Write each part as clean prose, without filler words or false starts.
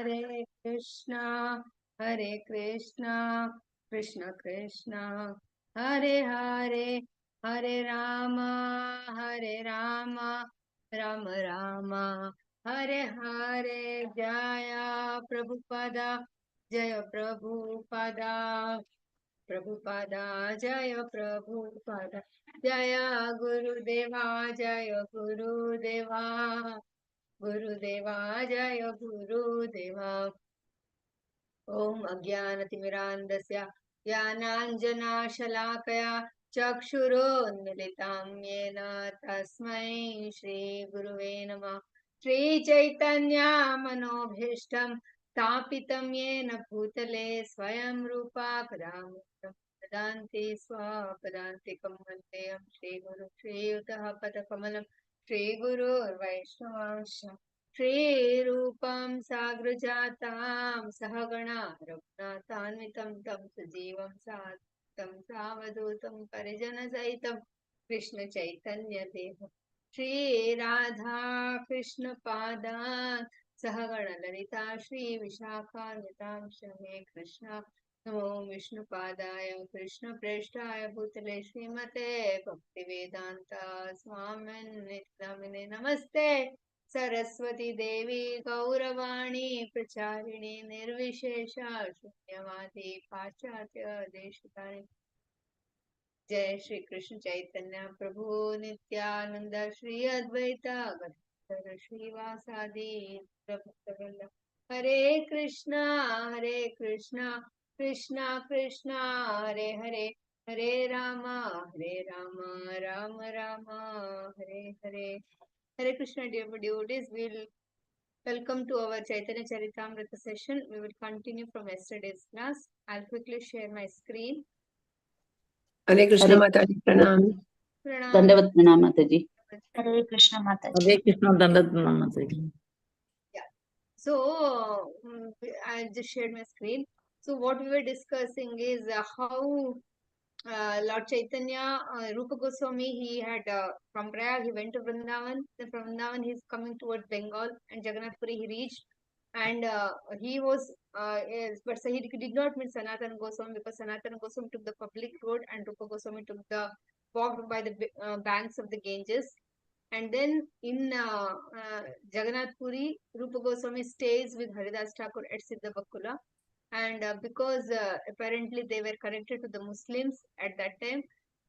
Hare Krishna, Krishna Krishna, Hare Hare, Hare Rama, Rama Rama, Hare Hare, Jaya Prabhupada, Jaya Prabhupada, Prabhupada, Jaya Prabhupada, Jaya Gurudeva, Jaya Gurudeva, Gurudeva, Jaya Gurudeva. Om Ajnanatimirandasya Jnananjana-shalakaya Chakshurunmilitam Yena Tasmai Shri Guruve Namah. Shri Chaitanya Manobhishtam Stapitam Yena Bhutale Swayam Rupa Kadamuktam Dadanti Swapadantikam Vandeyam Shri Guru Shri Utaha Padakamalam Shri Guru Vaishnavasya Shri Rupam Sagrajatam Sahagana Raghunathanitam Tam Sajivam Satam Savadutam Parijana Saitam Krishna Chaitanya Deva Shri Radha Krishna Padan Sahagana Lalita Shri Vishakhanvitam Shame Krishna Namo Vishnu Padaya Krishna Preshtaya Bhutale Srimate Bhaktivedanta Swamin Nityanamine Namaste Saraswati Devi Gauravani Pracharini Nirvishesha Shunyavadi Pachatya Deshikari Jai Shri Krishna Chaitanya Prabhu Nityananda Shri Advaita Gadadhara Shri Vasadi Prabhupada Hare Krishna Krishna Krishna Hare Hare Hare Rama Rama Rama Hare Hare. Hare Krishna, dear devotees, we'll welcome to our Chaitanya Charitamrita session. We will continue from yesterday's class. I'll quickly share my screen. Hare Krishna Mataji, pranam. Dandavat pranam Mataji. Hare Krishna Mataji. Hare Krishna Dandavat pranam Mataji. Yeah. So, I just shared my screen. So, what we were discussing is how Lord Chaitanya, Rupa Goswami, he had from Prayag, he went to Vrindavan. Then from Vrindavan, he's coming towards Bengal, and Jagannath Puri he reached. And he was, but so he did not meet Sanatana Goswami because Sanatana Goswami took the public road and Rupa Goswami took the walked by the banks of the Ganges. And then in Jagannath Puri, Rupa Goswami stays with Haridas Thakur at Siddhabakula. And because apparently they were connected to the Muslims at that time,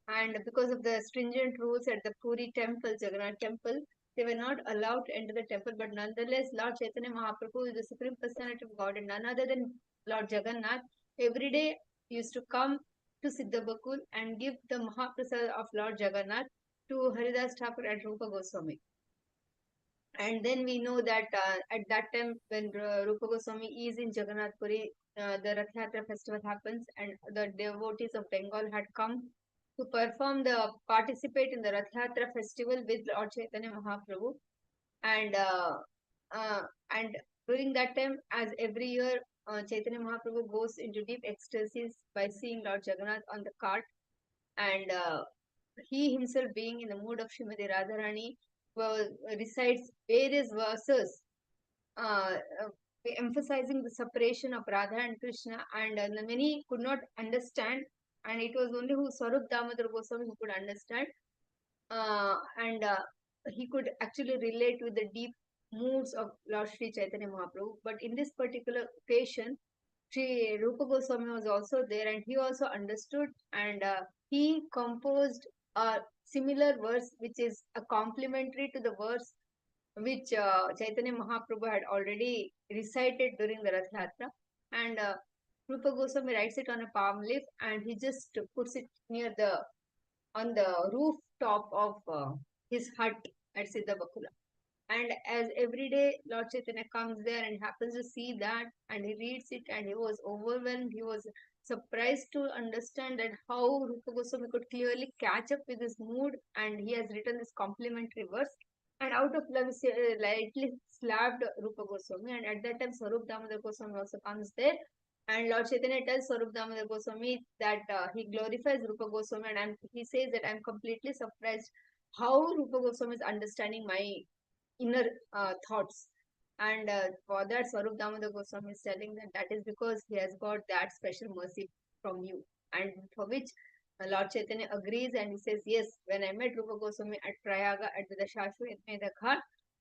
and because of the stringent rules at the Puri temple, Jagannath temple, they were not allowed to enter the temple. But nonetheless, Lord Chaitanya Mahaprabhu is the Supreme Personality of God, and none other than Lord Jagannath, every day used to come to Siddhabakul and give the Mahaprasad of Lord Jagannath to Haridas Thakur and Rupa Goswami. And then we know that at that time when Rupa Goswami is in Jagannath Puri, the Rath Yatra festival happens, and the devotees of Bengal had come to participate in the Rath Yatra festival with Lord Chaitanya Mahaprabhu. And during that time, as every year, Chaitanya Mahaprabhu goes into deep ecstasies by seeing Lord Jagannath on the cart, and he himself being in the mood of Srimati Radharani recites various verses emphasizing the separation of Radha and Krishna, and many could not understand, and it was only Swarup Damodar Goswami who could understand, and he could actually relate with the deep moods of Lord Sri Chaitanya Mahaprabhu. But in this particular occasion, Sri Rupa Goswami was also there, and he also understood, and he composed a similar verse which is a complementary to the verse which Chaitanya Mahaprabhu had already recited during the Rath Yatra. And Rupa Goswami writes it on a palm leaf, and he just puts it on the rooftop of his hut at Siddhabakula. And as every day Lord Chaitanya comes there and happens to see that, and he reads it, and he was overwhelmed. He was surprised to understand that how Rupa Goswami could clearly catch up with his mood, and he has written this complimentary verse. And out of love, lightly slapped Rupa Goswami. And at that time, Swarup Damodar Goswami also comes there. And Lord Chaitanya tells Swarup Damodar Goswami that he glorifies Rupa Goswami, and he says that I'm completely surprised how Rupa Goswami is understanding my inner thoughts. And for that, Swarup Damodar Goswami is telling that is because he has got that special mercy from you. And for which Lord Chaitanya agrees and he says, yes, when I met Rupa Goswami at Prayaga at the Dashashwamedha Ghat,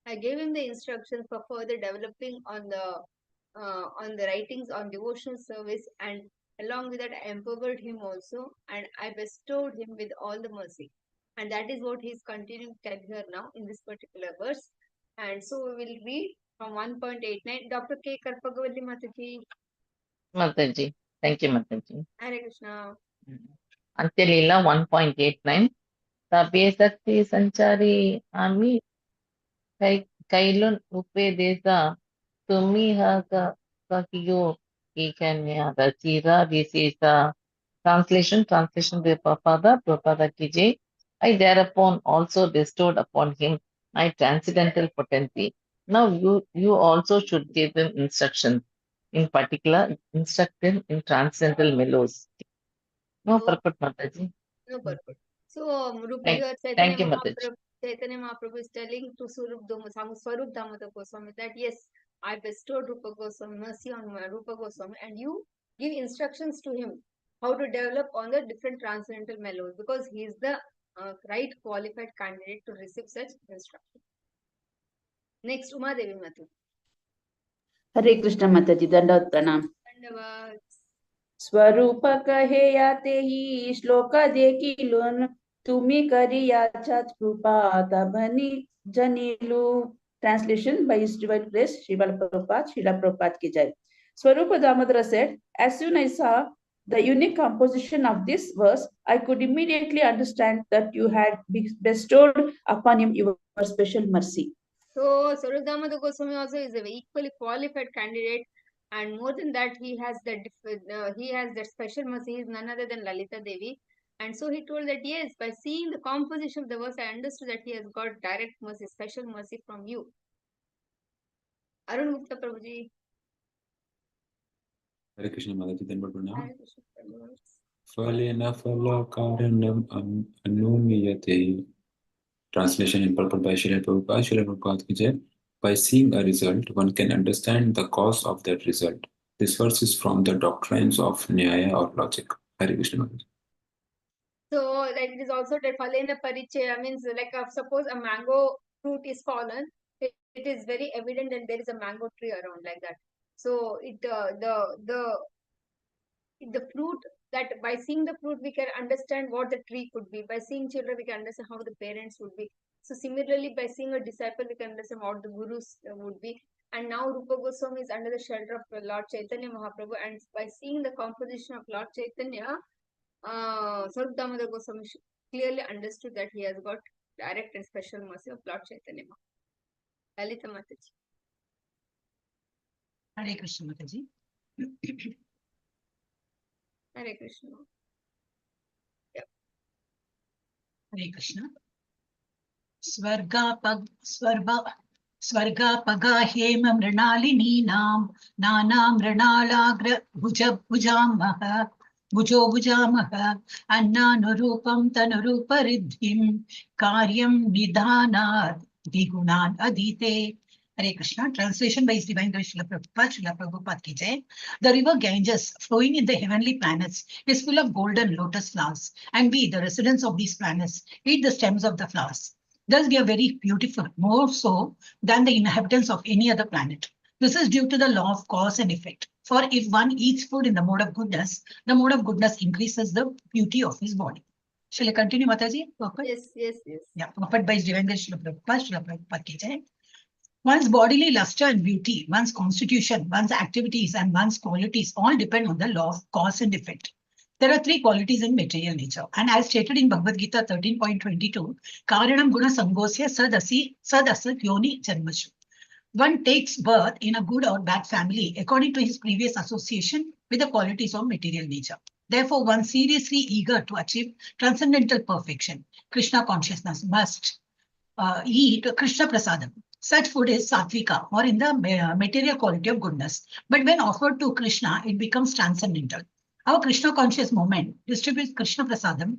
I gave him the instructions for further developing on the writings on devotional service, and along with that I empowered him also, and I bestowed him with all the mercy. And that is what he is continuing to tell here now in this particular verse. And so we will read from 1.89. Dr. K. Karpagavalli Mataji. Mataji. Thank you, Mataji. Hare Krishna. Antya Lila 1.89. Sabye Sakti Sanchari Ami Kailun Upe Desa Tumi Kakiyo Ikanya Rachira. This is the translation by Prabhupada Kiji. I thereupon also bestowed upon him my transcendental potency. Now you also should give him instructions. In particular, instruct him in transcendental mellows. No purport, Mataji. No purport. So, Thank you, Mataji. Chaitanya Mahaprabhu is telling to Swarup Damodar Goswami that yes, I bestowed Rupa Goswami mercy on Rupa Goswami, and you give instructions to him how to develop on the different transcendental mellows, because he is the right qualified candidate to receive such instruction. Next, Uma Devi Mataji. Hare Krishna Mataji, Dandavat Pranam. Dandavad. स्वरूप कहे याते ही श्लोक देखी Lun तुम्ही करी याचात कृपा तबनी जनीलु. Translation by His Divine Grace, Srila Prabhupada ki jai. Swarupa Damodara said, as soon as I saw the unique composition of this verse, I could immediately understand that you had bestowed upon him your special mercy. So, Swarup Damodar Goswami also is a equally qualified candidate, and more than that, he has that special mercy. He is none other than Lalita Devi, and so he told that yes, by seeing the composition of the verse, I understood that he has got direct mercy, special mercy from you. Arun Gupta Prabhuji. Hare Krishna Mataji, Dandavat Pranam. Hare Krishna Prabhuji. Falena Phala Karanam Anumiyate. Translation and purport by Srila Prabhupada ki jai. By seeing a result, one can understand the cause of that result. This verse is from the doctrines of Nyaya or logic. Hare Krishna Mataji. So, like it is also that Falena Parichaya means like suppose a mango fruit is fallen, it is very evident that there is a mango tree around like that. So, the fruit, that by seeing the fruit we can understand what the tree could be. By seeing children we can understand how the parents would be. So similarly, by seeing a disciple we can understand what the gurus would be. And now Rupa Goswami is under the shelter of Lord Chaitanya Mahaprabhu, and by seeing the composition of Lord Chaitanya, Swarup Damodar Goswami clearly understood that he has got direct and special mercy of Lord Chaitanya Mahaprabhu. Lalita Mataji. Hare Krishna Mataji. Hare Krishna. Hare Krishna. Swarga hema mrinalineenam nanam mrinalagra bhujamaha annanurupam tanuruparidhim karyam nidhanad digunan adite. Hare Krishna. Translation by His Divine Grace Srila Prabhupada ki jai. The river Ganges, flowing in the heavenly planets, is full of golden lotus flowers, and we, the residents of these planets, eat the stems of the flowers. Thus, we are very beautiful, more so than the inhabitants of any other planet. This is due to the law of cause and effect. For if one eats food in the mode of goodness, the mode of goodness increases the beauty of his body. Shall I continue, Mataji? Yes. Yeah, purport by His Divine Grace Srila Prabhupada ki jai. One's bodily luster and beauty, one's constitution, one's activities, and one's qualities all depend on the law of cause and effect. There are three qualities in material nature, and as stated in Bhagavad Gita 13.22, Karanam Guna Sangosya Sadasat Yoni Janmashu. One takes birth in a good or bad family according to his previous association with the qualities of material nature. Therefore, one seriously eager to achieve transcendental perfection, Krishna consciousness, must eat Krishna prasadam. Such food is sattvika, or in the material quality of goodness. But when offered to Krishna, it becomes transcendental. Our Krishna conscious movement distributes Krishna prasadam,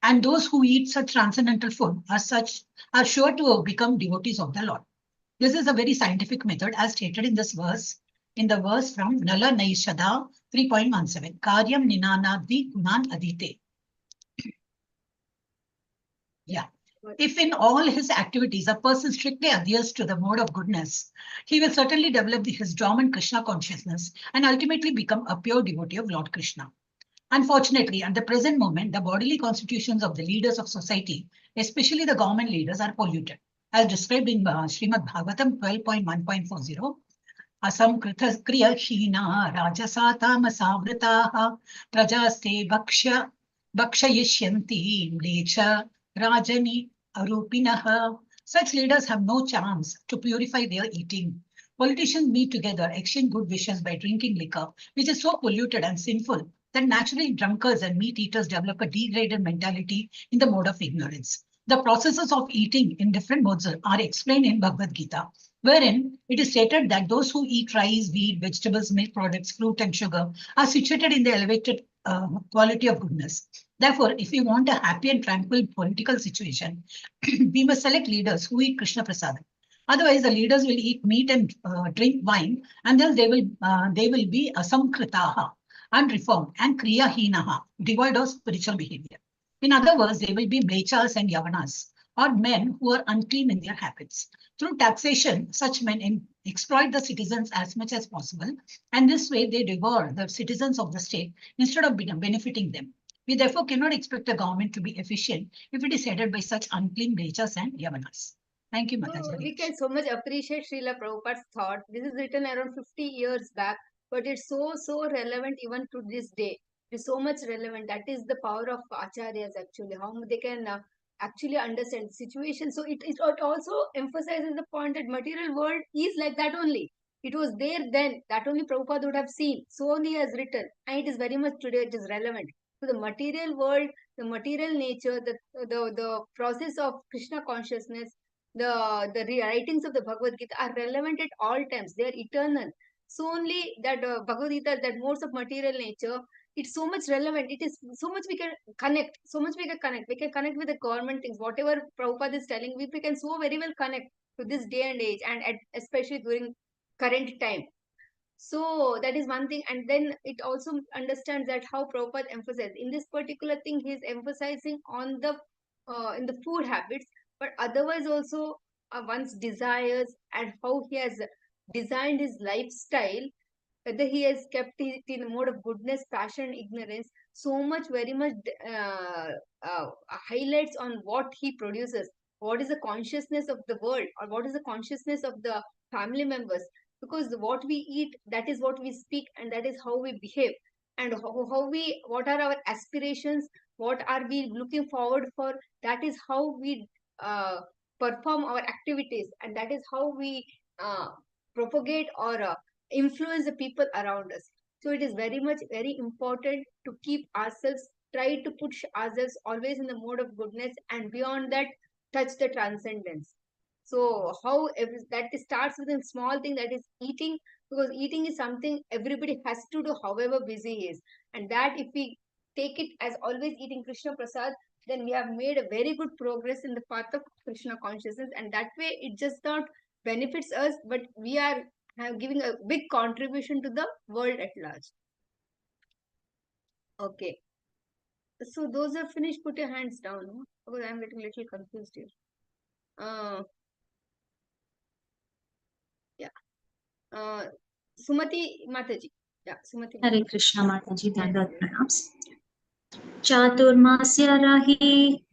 and those who eat such transcendental food are sure to become devotees of the Lord. This is a very scientific method as stated in this verse, in the verse from Nala Naishada 3.17. Karyam Ninanadi Gunan Adite. Yeah. If in all his activities a person strictly adheres to the mode of goodness, he will certainly develop his dormant Krishna consciousness and ultimately become a pure devotee of Lord Krishna. Unfortunately, at the present moment, the bodily constitutions of the leaders of society, especially the government leaders, are polluted. As described in Srimad Bhagavatam 12.1.40, Asam kriya hina rajasa tamasavritaha prajaste bhakshayishyanti mlecha rajani arupinaha. Such leaders have no chance to purify their eating. Politicians meet together, exchange good wishes by drinking liquor, which is so polluted and sinful that naturally drunkards and meat eaters develop a degraded mentality in the mode of ignorance. The processes of eating in different modes are explained in Bhagavad Gita, wherein it is stated that those who eat rice, wheat, vegetables, milk products, fruit, and sugar are situated in the elevated quality of goodness. Therefore, if we want a happy and tranquil political situation, we must select leaders who eat Krishna Prasad. Otherwise, the leaders will eat meat and drink wine, and then they will be asamkritaha, unreformed, and kriyahinaha, devoid of spiritual behavior. In other words, they will be mlechas and yavanas, or men who are unclean in their habits. Through taxation, such men exploit the citizens as much as possible, and this way they devour the citizens of the state instead of benefiting them. We therefore cannot expect the government to be efficient if it is headed by such unclean mlechas and yavanas. Thank you, Mataji. So we can so much appreciate Srila Prabhupada's thought. This is written around 50 years back, but it's so relevant even to this day. It's so much relevant. That is the power of acharyas actually, how they can actually understand the situation. So it also emphasizes the point that material world is like that only. It was there then, that only Prabhupada would have seen. So only he has written, and it is very much today, it is relevant. So the material world, the material nature, the process of Krishna consciousness, the writings of the Bhagavad Gita are relevant at all times. They are eternal. So only that Bhagavad Gita, that modes of material nature, it's so much relevant. It is so much we can connect. So much we can connect. We can connect with the government things. Whatever Prabhupada is telling, we can so very well connect to this day and age, and especially during current time. So that is one thing. And then it also understands that how Prabhupada emphasized in this particular thing, he is emphasizing on the in the food habits, but otherwise also one's desires and how he has designed his lifestyle, whether he has kept it in a mode of goodness, passion, ignorance, so much, very much highlights on what he produces, what is the consciousness of the world, or what is the consciousness of the family members. Because what we eat, that is what we speak, and that is how we behave, and what are our aspirations, what are we looking forward for, that is how we perform our activities, and that is how we propagate or influence the people around us. So it is very much very important to keep ourselves, try to push ourselves always in the mode of goodness, and beyond that, touch the transcendence. So how that starts with a small thing, that is eating, because eating is something everybody has to do, however busy he is. And that if we take it as always eating Krishna Prasad, then we have made a very good progress in the path of Krishna consciousness. And that way it just not benefits us, but we are giving a big contribution to the world at large. Okay. So those are finished. Put your hands down, no? Because I'm getting a little confused here. Yeah. Sumati Mataji. Yeah, Sumati. Hare Krishna Mataji, Dandavat Pranams. Chaturmasya rahi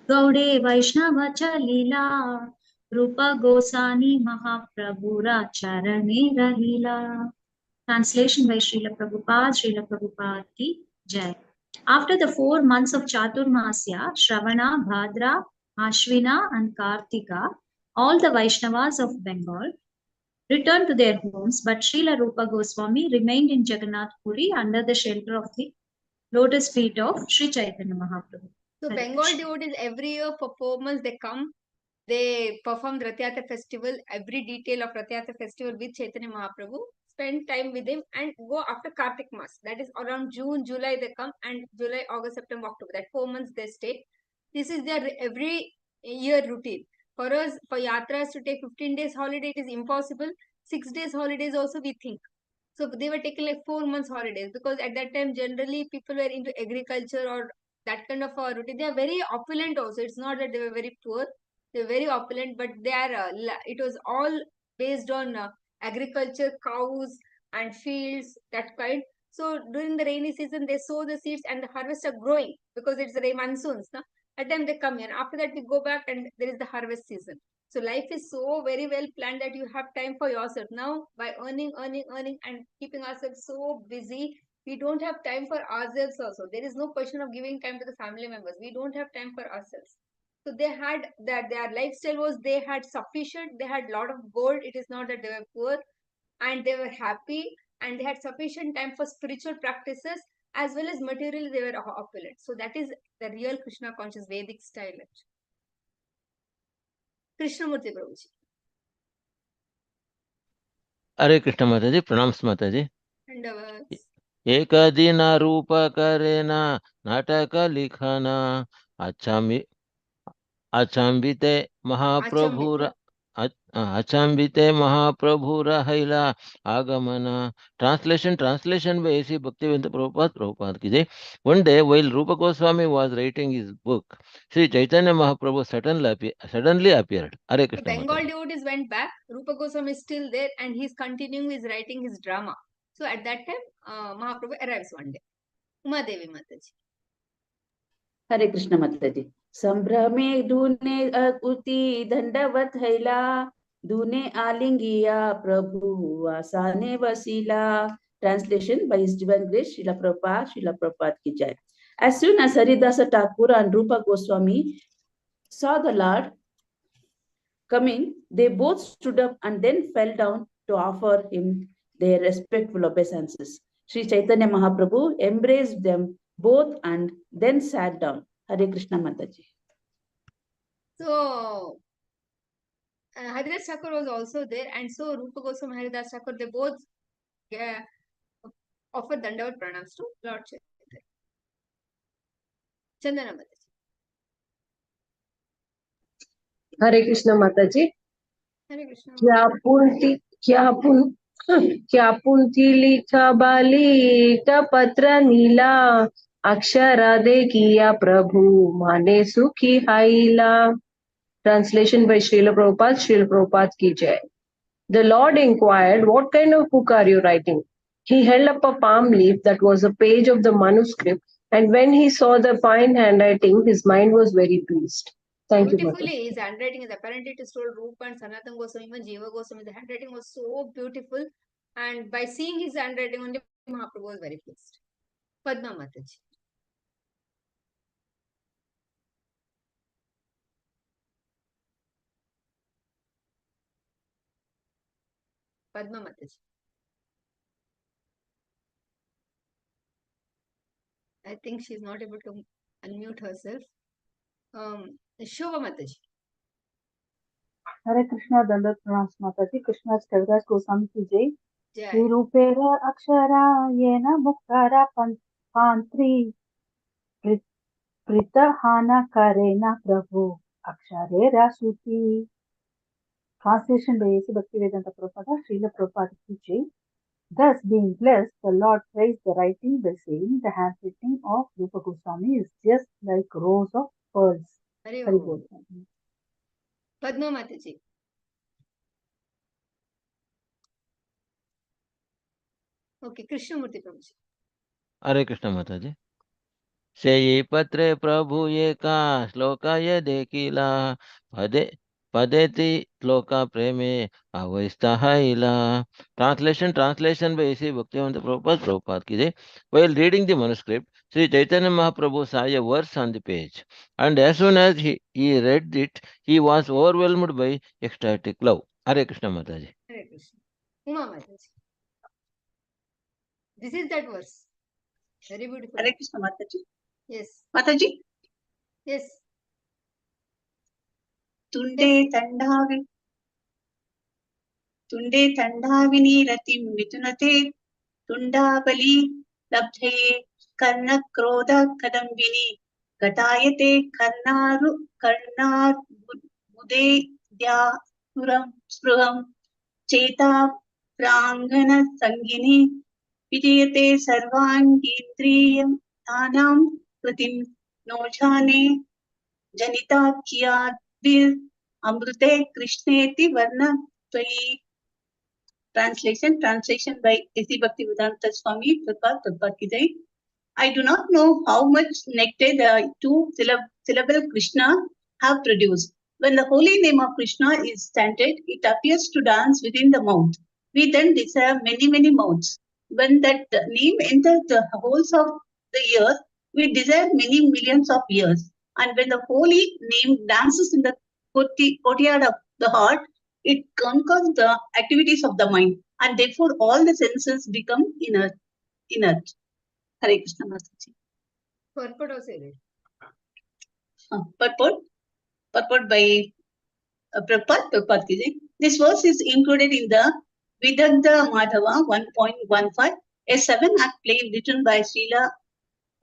Gaude Vaishnava cha Lila Rupa Gosani Mahaprabhura Charane Rahila. Translation by Srila Prabhupada ki Jai. After the 4 months of Chaturmasya, Shravana, Bhadra, Ashwina and Kartika, all the Vaishnavas of Bengal returned to their homes, but Srila Rupa Goswami remained in Jagannath Puri under the shelter of the lotus feet of Sri Chaitanya Mahaprabhu. So Bengal devotees every year for 4 months they come, they perform the Rath Yatra festival, every detail of Rath Yatra festival with Chaitanya Mahaprabhu, spend time with him and go after Kartik Mas. That is around June, July they come, and July, August, September, October. That 4 months they stay. This is their every year routine. For us, for yatras to take 15 days holiday, it is impossible. 6 days holidays also we think. So they were taking like 4 months holidays, because at that time generally people were into agriculture or that kind of a routine. They are very opulent also. It's not that they were very poor. They were very opulent, but they are it was all based on agriculture, cows and fields, that kind. So during the rainy season, they sow the seeds and the harvest are growing, because it's the monsoons. No? At time they come here. After that, we go back and there is the harvest season. So life is so very well planned that you have time for yourself. Now, by earning, and keeping ourselves so busy, we don't have time for ourselves also. There is no question of giving time to the family members. We don't have time for ourselves. So they had that, their lifestyle was, they had sufficient, they had lot of gold. It is not that they were poor, and they were happy, and they had sufficient time for spiritual practices as well as materially they were opulent. So that is the real Krishna conscious Vedic style. Krishnamurti Prabhuji. हरे कृष्ण माताजी, प्रणाम माताजी। Dandavats. एक दिन रूप करेना नाटक लिखना अचंबिते महाप्रभुर अचंबिते महाप्रभुर हैला आगमना। Translation by A.C. Bhaktivedanta Prabhupada ki jai. One day while Rupa Goswami was writing his book, Sri Chaitanya Mahaprabhu suddenly appeared. Hare Krishna Bengal Mataji. devotees went back. Rupa Goswami is still there and he's continuing his writing his drama. So at that time, Mahaprabhu arrives one day. Uma Devi Mataji. हरे कृष्ण माताजी। संभ्रमे दूने उति दंडवत हैला, दूने आलिंगिया प्रभु आसाने वसीला। Translation by His Divine Grace Srila Prabhupada ki jai. As soon as Haridasa Thakur and Rupa Goswami saw the Lord coming, they both stood up and then fell down to offer him their respectful obeisances. Sri Chaitanya Mahaprabhu embraced them both and then sat down. Hare Krishna Mataji. So Haridas Thakur was also there, and so Rupa Goswami and Haridas Thakur, they both offered Dandavat pranams to Lord Chaitanya. Chandana Mataji. Hare Krishna Mataji. Hare Krishna. क्या पुंथी लिखा बाली का पत्र नीला अक्षरा दे किया प्रभु माने सुखी हाइला. Translation by Srila Prabhupada ki jai. The Lord inquired, "What kind of book are you writing?" He held up a palm leaf that was a page of the manuscript, and when he saw the fine handwriting, his mind was very pleased. Thank you, Mataji. Beautifully, his handwriting is apparently, it is told Rupa and Sanatana Goswami, even Jiva Goswami, the handwriting was so beautiful, and by seeing his handwriting only, Mahaprabhu was very pleased. Padma Mataji. Padma Mataji. I think she is not able to unmute herself. Shobha Mataji. Hare Krishna Dandavat Pranam Mataji. Krishna's Kaviraj Goswami ki jai. Jai. Srirupera akshara yena muktara pantri prita hana karena prabhu aksharera suti. Translation by A.C. Bhaktivedanta Prabhupada, Srila Prabhupada ki jai. Thus, being blessed, the Lord praised the writing by saying, "The handwriting of Rupa Goswami is just like rows of pearls." Hare Hari Om. Bol. Padma Mataji. Okay, Krishnamurti Prabhuji. Hare Krishna Mataji. Seyi patre prabhu eka shloka ye dekila padeti shloka preme avaista haila. Translation by A.C. Bhaktivedanta Prabhupada ki jai. While reading the manuscript, Sri Chaitanya Mahaprabhu saw a verse on the page, and as soon as he read it, he was overwhelmed by ecstatic love. Hare Krishna Mataji. Hare Krishna. Uma Mataji. This is that verse. Very beautiful. Hare Krishna Mataji. Yes. Mataji. Yes. Tunde tandhavini ratim mitunate tundabali labdhaye karna krodha kadambini gatayate karnar उदेद्या स्पृहं चेता प्राङ्गण सङ्गिनी विजयते सर्वाङ्गीन्द्रियाणां कृतिं नोजाने जनिता कियाद्भिर् अमृते कृष्णेति वर्णत्वयि. Translation by A.C. Bhaktivedanta Swami, Prabhupada ki jai. I do not know how much nectar the two syllable Krishna have produced. When the holy name of Krishna is chanted, it appears to dance within the mouth. We then desire many mouths. When that name enters the holes of the earth, we desire many millions of years. And when the holy name dances in the courtyard of the heart, it conquers the activities of the mind, and therefore all the senses become inert. Hare Krishna Mataji. Purport also read. Purport by Prabhupada ki jai. This verse is included in the Vidagdha Madhava 1.15, a 7-act play written by Srila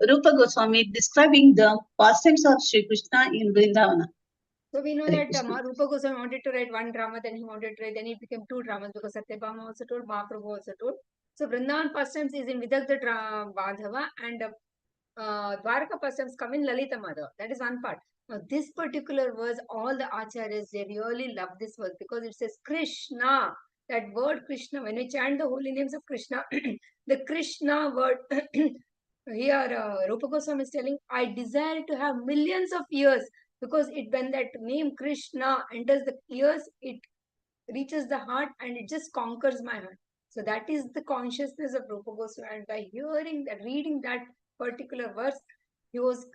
Rupa Goswami describing the pastimes of Sri Krishna in Vrindavana. So we know Hare that Krishna. Rupa Goswami wanted to write one drama, then he wanted to write, then it became 2 dramas because Satyabhama also told, Mahaprabhu also told. So Vrindavan pastimes is in Vidagdha Madhava, and Dwaraka pastimes come in Lalita Madhava. That is one part. Now this particular verse, all the acharyas, they really love this verse because it says Krishna. That word Krishna, when we chant the holy names of Krishna, the Krishna word, here Rupa Goswami is telling, I desire to have millions of years, because when that name Krishna enters the ears, it reaches the heart and it just conquers my heart. So that is the consciousness of Rupa Goswami, and by hearing that, reading that particular verse, he was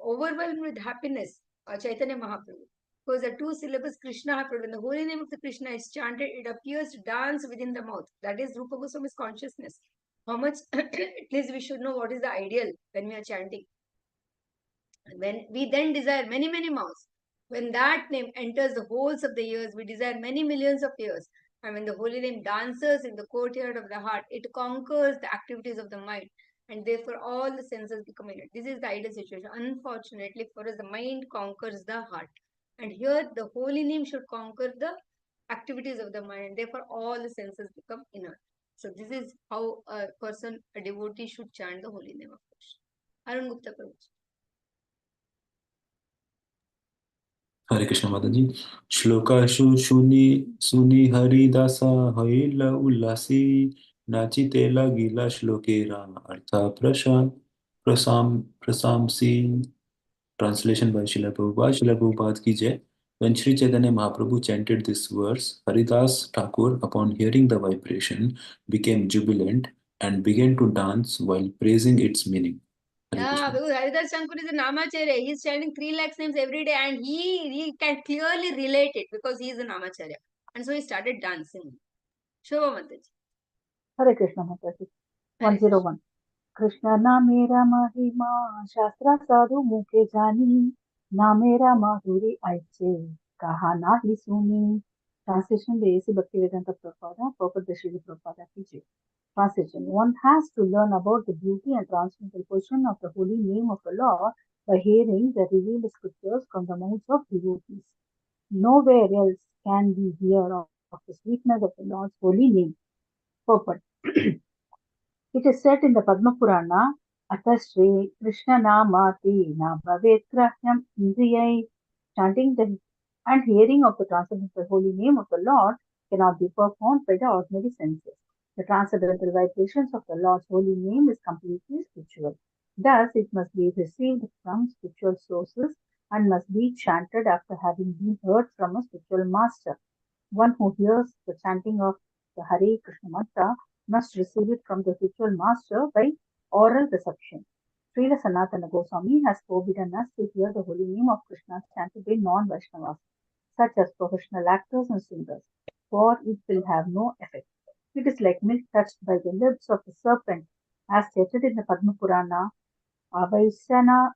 overwhelmed with happiness, Chaitanya Mahaprabhu. Because the 2 syllables Krishna have, when the holy name of the Krishna is chanted, it appears to dance within the mouth. That is Rupa Goswami's consciousness. How much, at least we should know what is the ideal when we are chanting. When we then desire many mouths, when that name enters the holes of the ears, we desire many millions of years. And when the holy name dances in the courtyard of the heart, it conquers the activities of the mind. And therefore, all the senses become inert. This is the ideal situation. Unfortunately, for us, the mind conquers the heart. And here, the holy name should conquer the activities of the mind. And therefore, all the senses become inert. So, this is how a person, a devotee, should chant the holy name of Krishna. Arun Gupta Prabhu. Hare Krishna Mataji. Shlokashu Suni Haridasa Haila Ullasi Nachite Lagila Shlokera Artha Prasamsi. Translation by Srila Prabhupada. Srila Prabhupada ki jai. When Sri Chaitanya Mahaprabhu chanted this verse, Haridas Thakur, upon hearing the vibration, became jubilant and began to dance while praising its meaning. Yeah, because Haridas Thakur is a Namacharya. He's chanting 3 lakhs names every day, and he can clearly relate it because he is a Namacharya. And so he started dancing. Shobha Mataji. Hare Krishna Mataji. 101. Krishna na mera mahima shastra sadhu muke jani na mera madhuri aiche kaha nahi suni. Translation by A.C. Bhaktivedanta Prabhupada, Prabhupada Srila Prabhupada ki jai. Translation. One has to learn about the beauty and transcendental position of the holy name of the Lord by hearing the revealed scriptures from the mouths of devotees. Nowhere else can we hear of the sweetness of the Lord's holy name. Purport. It is said in the Padma Purana, Atasri Krishna Namati Na Bhavetrahyam Indriyai. Chanting and hearing of the transcendental holy name of the Lord cannot be performed by the ordinary senses. The transcendental vibrations of the Lord's holy name is completely spiritual. Thus, it must be received from spiritual sources and must be chanted after having been heard from a spiritual master. One who hears the chanting of the Hare Krishna mantra must receive it from the spiritual master by oral reception. Srila Sanatana Goswami has forbidden us to hear the holy name of Krishna chanted by non-Vaishnavas, such as professional actors and singers, for it will have no effect. It is like milk touched by the lips of the serpent, as stated in the Padma Purana, Avaishanava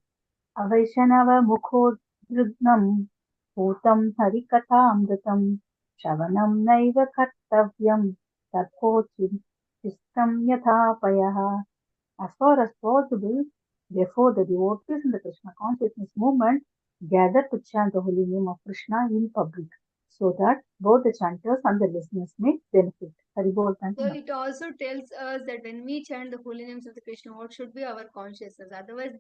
Mukhodrugnam Bhutam Harikathamritam Shavanam Naiva Kartavyam Tatpochistam Yathapayaha. As far as possible, therefore, the devotees in the Krishna consciousness movement gather to chant the holy name of Krishna in public, so that both the chanters and the listeners may benefit. Haribol, thank So you. it also tells us that when we chant the holy names of the Krishna, what should be our consciousness? Otherwise,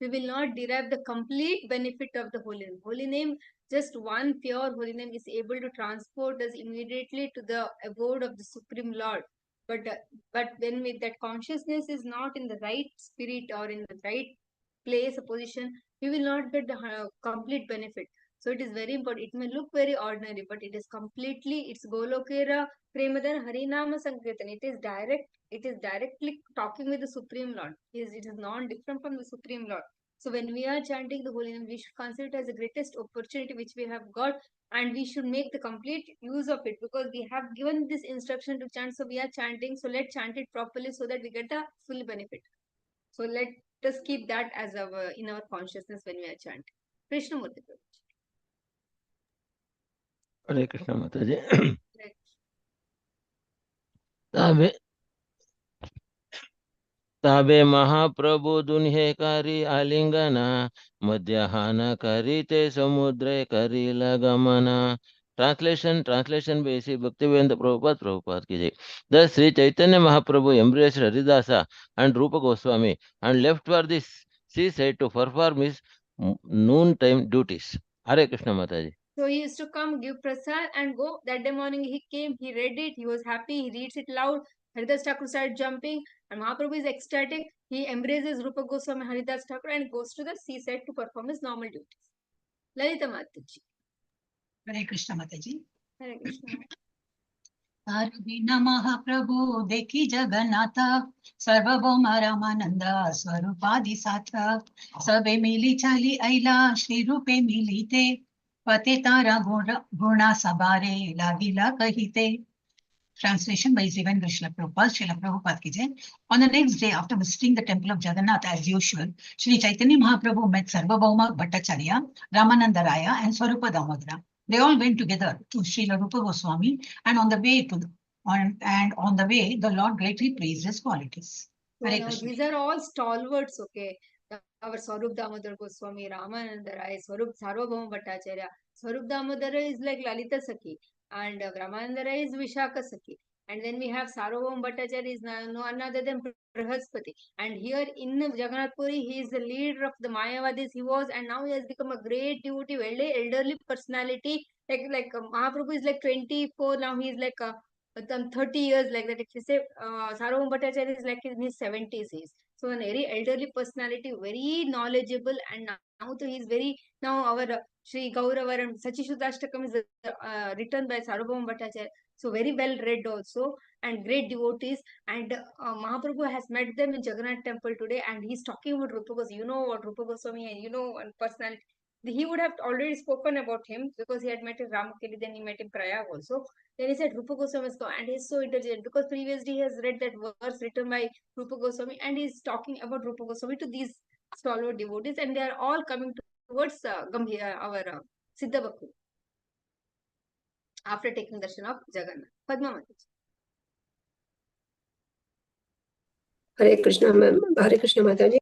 we will not derive the complete benefit of the holy name. Holy name, just one pure holy name, is able to transport us immediately to the abode of the Supreme Lord. But when that consciousness is not in the right spirit or in the right place or position, we will not get the complete benefit. So it is very important. It may look very ordinary, but it is completely, it's Golokera Premadan Harinama Sankirtan. It is directly talking with the Supreme Lord. It is non-different from the Supreme Lord. So when we are chanting the holy name, we should consider it as the greatest opportunity which we have got, and we should make the complete use of it, because we have given this instruction to chant. So we are chanting. So let's chant it properly so that we get the full benefit. So let us keep that as in our consciousness when we are chanting. Krishnamurti Prabhu. Hare Krishna Mataji. ताबे ताबे महाप्रभु दुन्हे करी आलिंगना मध्याह्न करी ते समुद्रे करी लगमना. Translation by Sri Bhaktivedanta Prabhupada ki jai. Thus Sri Chaitanya Mahaprabhu embraced Haridasa and Rupa Goswami and left for the seaside to perform his noontime duties. Hare Krishna Mataji. So he used to come, give prasad and go. That day morning he came, he read it, he was happy, he reads it loud. Haridas Thakur started jumping and Mahaprabhu is ecstatic. He embraces Rupa Goswami Haridas Thakur and goes to the seaside to perform his normal duties. Lalita Mataji. Hare Krishna Mataji. Hare Krishna. महाप्रभु देखी जगन्नाथ सर्वभौम रामानंद स्वरूपादि साथ सबे मिली चाली ऐला श्री रूपे मिलीते पते तारा गुणा सबारे लागिला कहिते. Translation by Sri Krishna Prabhupada, Srila Prabhupada ki jai. On the next day, after visiting the temple of Jagannath as usual, Sri Chaitanya Mahaprabhu met Sarvabhauma Bhattacharya, Ramananda Raya, and Swarupa Damodara. They all went together to Srila Rupa Goswami, and on the way, the Lord greatly praised his qualities. So now these are all stalwarts, okay. Our Swarup Damodar Goswami, Ramananda Rai, Sarvabhauma Bhattacharya. Swarup Damodara is like Lalita Sakhi, and Ramananda Rai is Vishaka Sakhi. And then we have Sarvabhauma Bhattacharya is no another than Prahaspati. And here in Jagannath Puri, he is the leader of the Mayavadis. He was, and now he has become a great devotee, very elderly personality. Like Mahaprabhu is like 24, now he is like 30 years, like that. If you say Sarvabhauma Bhattacharya is like in his 70s, so a very elderly personality, very knowledgeable, and now he is very, now our Sri Gauravaram Sachishudashtakam is written by Sarvabhauma Bhattacharya, so very well read also, and great devotees. And Mahaprabhu has met them in Jagannath temple today, and he's talking about Rupa Goswami. You know what Rupa Goswami, and you know one personality. He would have already spoken about him because he had met in Ramakeli, then he met in Prayag also. Then he said Rupa Goswami is and he's so intelligent because previously he has read that verse written by Rupa Goswami, and he's talking about Rupa Goswami to these stalwart devotees, and they are all coming towards our Siddha Bhakti after taking darshan of Jagannath. Padma Mataji. Hare Krishna Mataji.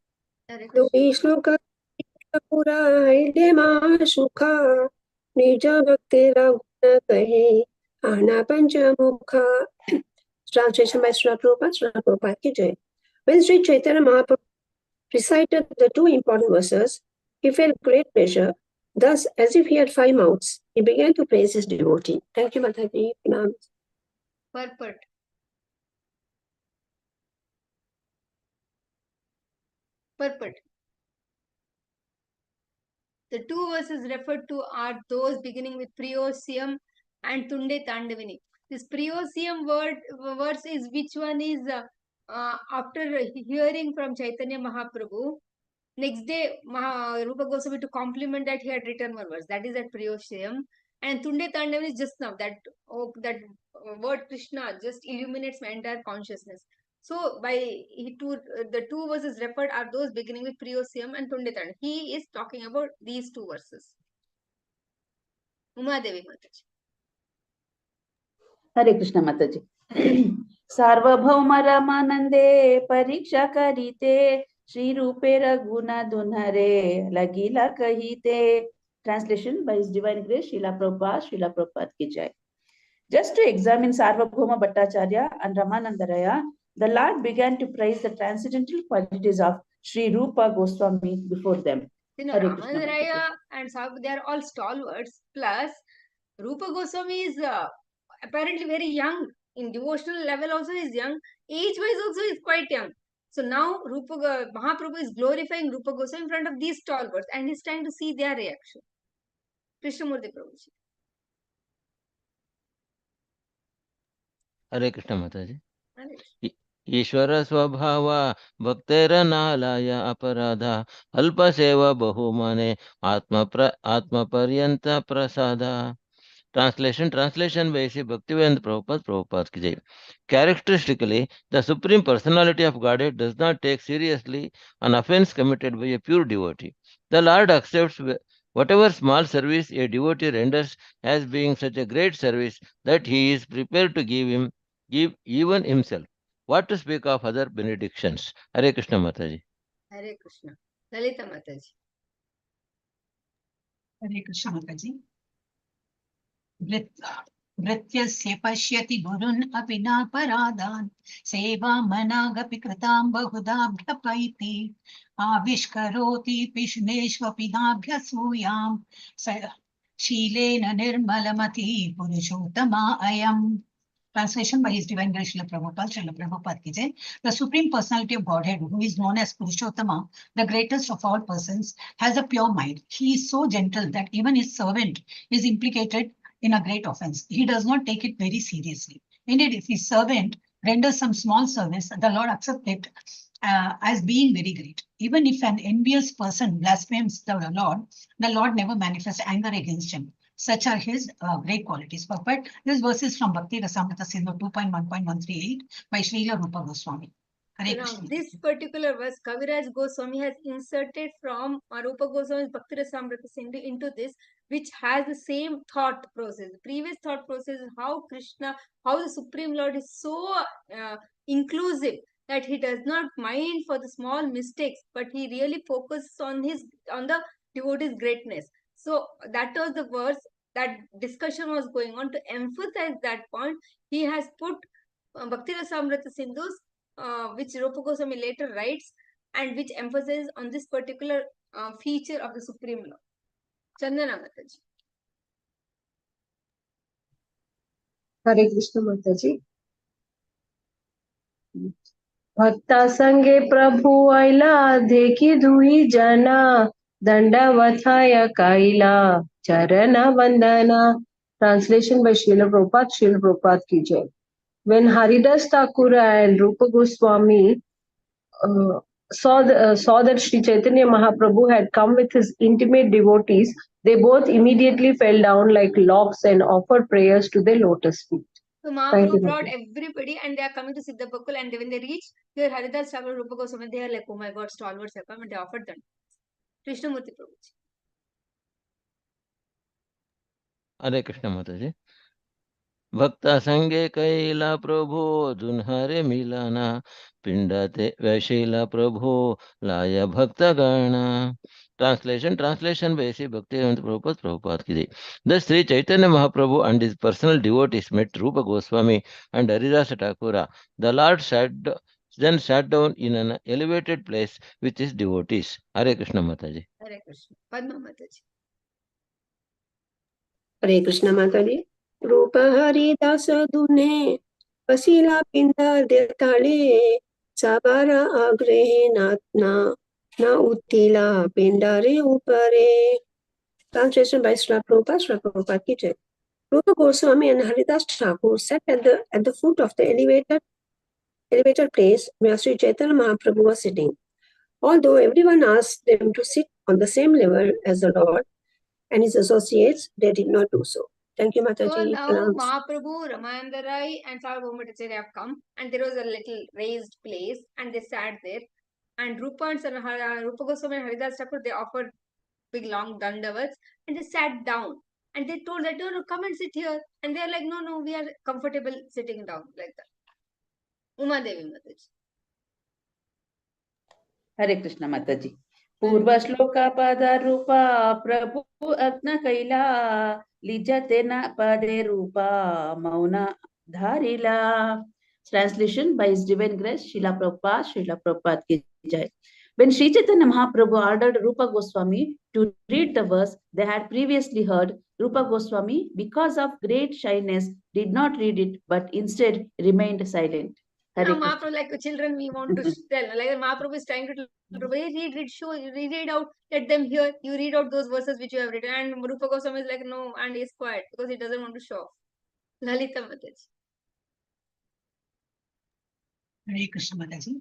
So Ishloka Pura ma Sukha Nija Bhakti Raguna Kahe Ana Panchamukha. Translation by Srila Prabhupada ki jai. When Sri Chaitanya Mahaprabhu recited the two important verses, he felt great pleasure. Thus, as if he had 5 mouths, he began to praise his devotee. Thank you, Mataji. Purport. Purport. The two verses referred to are those beginning with Priyosiyam and Tunde Tandavini. This Priyosiyam verse is which one is after hearing from Chaitanya Mahaprabhu. Next day, Rupa Goswami, to compliment that, he had written one verse. That is at Priyosiyam. And Tunde Tandavini is just now. That word Krishna just illuminates my entire consciousness. So, the two verses referred are those beginning with Priyosiyam and Tunde Tandavini. He is talking about these two verses. Uma Devi Mataji. हरे कृष्ण माताजी. सार्वभौम रमानंदे परीक्षा करीते श्री रूपे रघुना दुन्हरे लगीला कहते. Translation by His Divine Grace, Srila Prabhupada ki jai. Just to examine Sarvabhauma Bhattacharya and Ramananda Raya, the Lord began to praise the transcendental qualities of Sri Rupa Goswami before them. You know, Hare Krishna. Ramananda Raya and Sarvabhauma, they are all stalwarts. Plus, Rupa Goswami is apparently very young. In devotional level also is young. Age-wise also is quite young. So now Mahaprabhu is glorifying Rupa Goswami in front of these stalwarts and he's trying to see their reaction. Krishnamurti Prabhuji. हरे कृष्ण माता जी. Hare इ- ईश्वर स्वभाव भक्तेर नालाय अपराध अल्प सेवा बहुमने आत्म पर्यंत प्रसाद. Translation by Sri Bhaktivedanta Prabhupada ki jai. Characteristically, the Supreme Personality of Godhead does not take seriously an offense committed by a pure devotee. The Lord accepts whatever small service a devotee renders as being such a great service that he is prepared to give even himself. What to speak of other benedictions? Hare Krishna Mataji. Hare Krishna. Lalita Mataji. Hare Krishna Mataji. भृत्यस्य पश्यति गुरुन् अपि नापराधान् सेवा मनागपि कृतां बहुधाभ्यपैति आविष्करोति पिशुनेष्वपि नाभ्यसूयां शीलेन निर्मलमति पुरुषोत्तमा अयम्. Translation by His Divine Grace Srila Prabhupada ki jai. The Supreme Personality of Godhead, who is known as Purushottama, the greatest of all persons, has a pure mind. He is so gentle that even his servant is implicated in a great offense. He does not take it very seriously. Indeed, if his servant renders some small service, the Lord accepts it as being very great. Even if an envious person blasphemes the Lord never manifests anger against him. Such are his great qualities. But this verse is from Bhakti Rasamrita Sindhu 2.1.138 by Srila Rupa Goswami. Hare Now, Krishna. this particular verse, Kaviraj Goswami has inserted from Rupa Goswami's Bhakti Rasamrita Sindhu into this, which has the same thought process. The previous thought process is how the Supreme Lord is so inclusive that he does not mind for the small mistakes, but he really focuses on the devotee's greatness. So that was the verse that discussion was going on. To emphasize that point, he has put Bhakti Rasamrita Sindhu's which Rupa Goswami later writes and which emphasizes on this particular feature of the Supreme Lord. Chandana Mataji. Hare Krishna Mataji. भक्ता संगे प्रभु आइला देखी दुई जना दंडवथाय काइला चरण वंदना. Translation by Srila Prabhupada ki jai. When Haridas Thakur and Rupa Goswami saw that Sri Chaitanya Mahaprabhu had come with his intimate devotees, they both immediately fell down like logs and offered prayers to their lotus feet. So Mahaprabhu brought everybody and they are coming to Siddhapakul, and when they reach here, Haridas Thakur, Rupa Goswami, they are like, oh my God, stalwarts have come, and they offered them. Krishnamurti Prabhuji. Hare Krishna Mataji. भक्त संगे कैला प्रभु दुन्हरे मिलाना पिंडते वैशीला प्रभु लाय भक्त गण. Translation by Sri Bhaktivedanta Prabhupada ki jai. Thus Sri Chaitanya Mahaprabhu and his personal devotees met Rupa Goswami and Haridasa Thakura. The Lord then sat down in an elevated place with his devotees. Hare Krishna Mataji. Hare Krishna. Padma Mataji. Hare Krishna Mataji. Rupa Haridasa Dune Vasila Pinda Detale Sabara Agrehe Natna Na Utila Pindare Upare. Translation by Srila Prabhupada ki jai. Rupa Goswami and Haridas Thakur sat at the foot of the elevated place where Sri Chaitanya Mahaprabhu was sitting. Although everyone asked them to sit on the same level as the Lord and his associates, they did not do so. Thank you, Mataji. So now Mahaprabhu, Ramananda Rai and Sarvabhauma Bhattacharya have come, and there was a little raised place and they sat there, and Rupa Goswami and Haridas Thakur, they offered big long dandavats and they sat down, and they told that no, come and sit here, and they are like, no, we are comfortable sitting down, like that. Uma Devi Mataji. Hare Krishna Mataji. Purva shloka pada rupa prabhu agna kaila lijate na pade rupa mauna dharila. Translation by His Divine Grace Srila Prabhupada ki jai. When Sri Chaitanya Mahaprabhu ordered Rupa Goswami to read the verse they had previously heard, Rupa Goswami, because of great shyness, did not read it but instead remained silent. Now, Mahaprabhu, like children, we want to tell. Like Mahaprabhu is trying to tell Prabhu, hey, read, show, read out, let them hear. You read out those verses which you have written. And Rupa Goswami is like, no, and he's quiet because he doesn't want to show off. Lalita Mataji. Hare Krishna Mataji.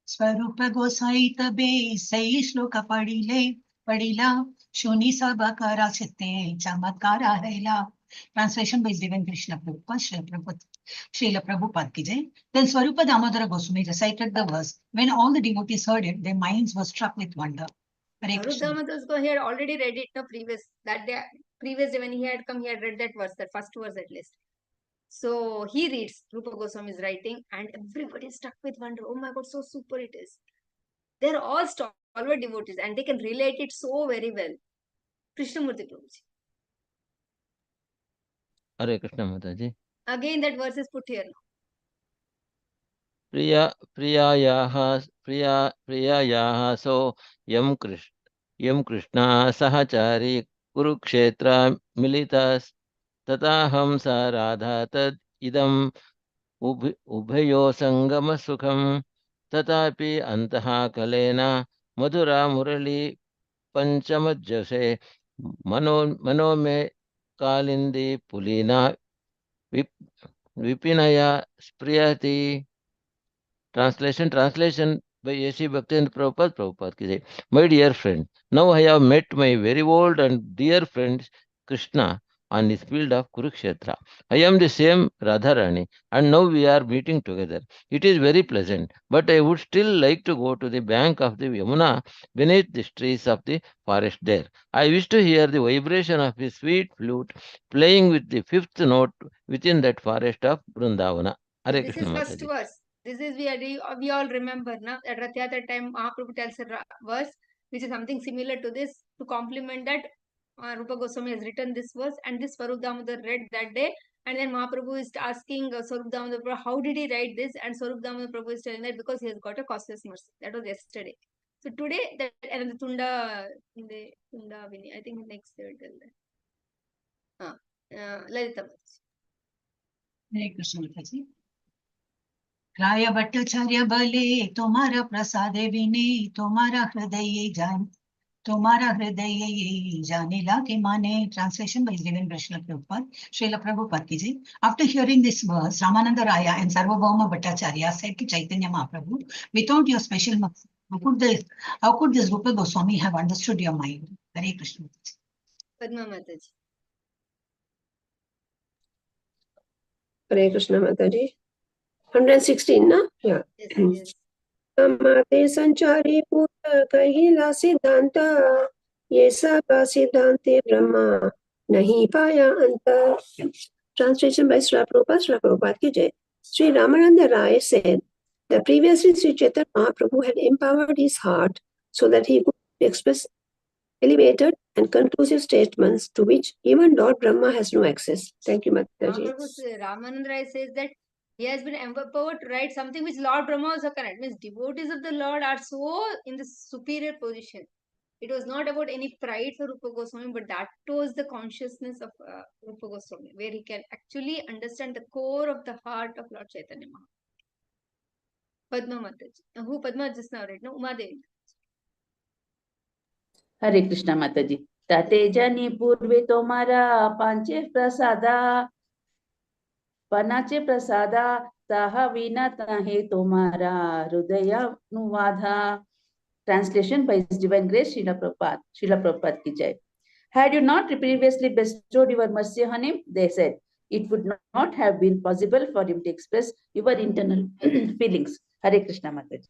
Swarupa Gosai tabe sai shloka padila shuni sabakara chitte chamatkara haila. Translation by Divine Krishna Prabhupada, Srila Prabhupada ki jai. Then Swarupa Damodara Goswami recited the verse. When all the devotees heard it, their minds were struck with wonder. Hare Krishna. Damodara he had already read it previous day when he had come, he had read that verse, that first verse at least. So he reads Rupa Goswami's writing and everybody is struck with wonder. Oh my God, so super it is. They're all stalwart devotees and they can relate it so very well. Krishnamurti Prabhuji. Hare Krishna Mataji. Again that verse is put here now. प्रियायाः सो यं कृष्णा सहचारी कुरुक्षेत्र मिलितस्तथाहं स राधा तद् इदम् उभयो संगम सुखम तथापि अंतः कलेन मधुरा मुरली पंचमज्जसे मनो में Kalindi पुलिना विपिनया स्प्रियति. Translation by A.C. Bhaktivinoda Prabhupada ki jai. My dear friend, now I have met my very old and dear friend Krishna on his field of Kurukshetra. I am the same Radharani and now we are meeting together. It is very pleasant, but I would still like to go to the bank of the Yamuna beneath the trees of the forest there. I wish to hear the vibration of his sweet flute playing with the fifth note within that forest of Vrindavana. Hare This Krishna is first Mataji. verse. This is we all remember now at Rath Yatra time Mahaprabhu tells a verse which is something similar to this to complement that. Rupa Goswami has written this verse and this Swarup Damodar read that day, and then Mahaprabhu is asking Swarup Damodar Prabhu, how did he write this, and Swarup Damodar Prabhu is telling that because he has got a causeless mercy. That was yesterday. So today that and the Tunda Vini, I think next they will tell that. Lalita Mataji. Hare Krishna Mataji. राय भट्टाचार्य बले तुम्हारा प्रसादे विने तुम्हारा हृदय जाने लागे माने. Translation by Divine Krishna Prabhupada, Srila Prabhupada ki jai. After hearing this verse, Ramananda Raya and Sarvabhauma Bhattacharya said to Chaitanya Mahaprabhu, without your special mercy, how could this Rupa Goswami have understood your mind? Hare Krishna. Padma Mataji. Hare Krishna Mataji. 116, na? Yeah. Yes. Amate sanchari puta kahila siddhanta ye saba siddhante brahma nahi paya anta. Translation by Srila Prabhupada ki jai. Sri Ramananda Rai said that previously Sri Chaitanya Mahaprabhu had empowered his heart so that he could express elevated and conclusive statements to which even Lord Brahma has no access. Thank you, Mataji. Ramananda Rai says that he has been empowered to write something which Lord Brahma also cannot. Means devotees of the Lord are so in the superior position. It was not about any pride for Rupa Goswami, but that was the consciousness of Rupa Goswami, where he can actually understand the core of the heart of Lord Chaitanya Mahaprabhu. Padma Mataji. Who Padma just now read? No, Umadevi. Hare Krishna Mataji. Tate jani purve tomara panche prasada पनाचे प्रसादा ताहा वीना ताहे तुम्हारा हृदय अनुवाधा. Translation by His Divine Grace Srila Prabhupada ki jai. Had you not previously bestowed your mercy on him, they said, it would not have been possible for him to express your internal feelings. Hare Krishna Mataji.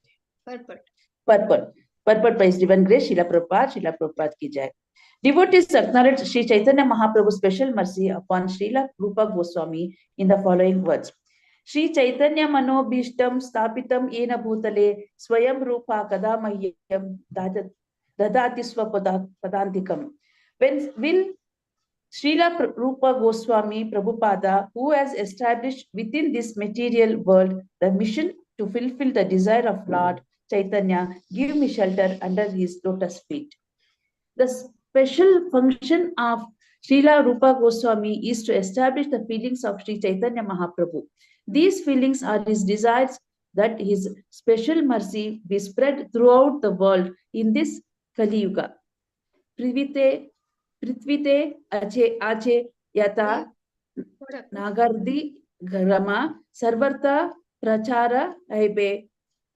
Purport by His Divine Grace Srila Prabhupada ki jai. Devotees acknowledge Sri Chaitanya Mahaprabhu's special mercy upon Srila Rupa Goswami in the following words. Shri Chaitanya Manobhishtam Stapitam Yena Bhutale Swayam Rupa Kada Mahyam Dadati Padantikam. When will Srila Rupa Goswami Prabhupada, who has established within this material world the mission to fulfill the desire of Lord Chaitanya, give me shelter under his lotus feet. The special function of Srila Rupa Goswami is to establish the feelings of Sri Chaitanya Mahaprabhu. These feelings are his desires that his special mercy be spread throughout the world in this Kali Yuga. Prithvite ache yata nagardi grama sarvarta prachara aibe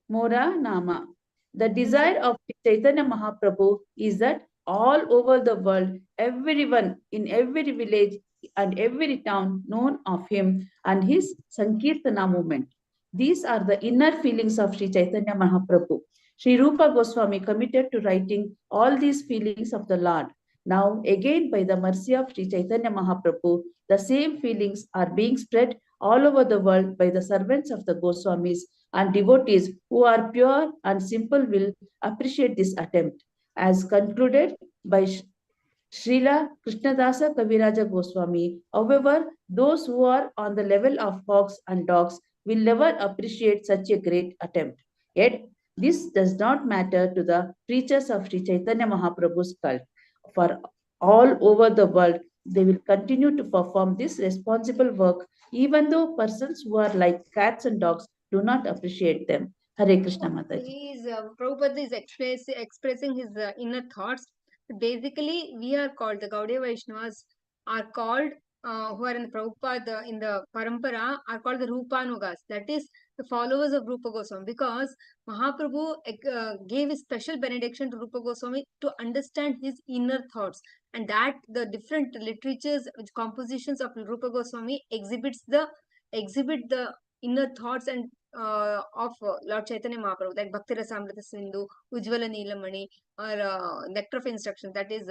mora nama. The desire of Chaitanya Mahaprabhu is that all over the world, everyone in every village and every town known of him and his Sankirtana movement. These are the inner feelings of Sri Chaitanya Mahaprabhu. Sri Rupa Goswami committed to writing all these feelings of the Lord. Now, again, by the mercy of Sri Chaitanya Mahaprabhu, the same feelings are being spread all over the world by the servants of the Goswamis, and devotees who are pure and simple will appreciate this attempt. As concluded by Srila Krishnadasa Kaviraja Goswami, however, those who are on the level of hogs and dogs will never appreciate such a great attempt. Yet, this does not matter to the preachers of Sri Chaitanya Mahaprabhu's cult. For all over the world, they will continue to perform this responsible work, even though persons who are like cats and dogs do not appreciate them. Hare Krishna Mataji. Prabhupada is expressing his inner thoughts. Basically, we are called, the Gaudiya Vaishnavas are called, who are in the Prabhupada, in the Parampara, are called the Rupanugas. That is the followers of Rupa Goswami, because Mahaprabhu gave a special benediction to Rupa Goswami to understand his inner thoughts, and that the different literatures, compositions of Rupa Goswami exhibit the inner thoughts and of Lord Chaitanya Mahaprabhu, like Bhakti Rasamrita Sindhu, Ujjvala Neelamani, or Nectar of Instruction, that is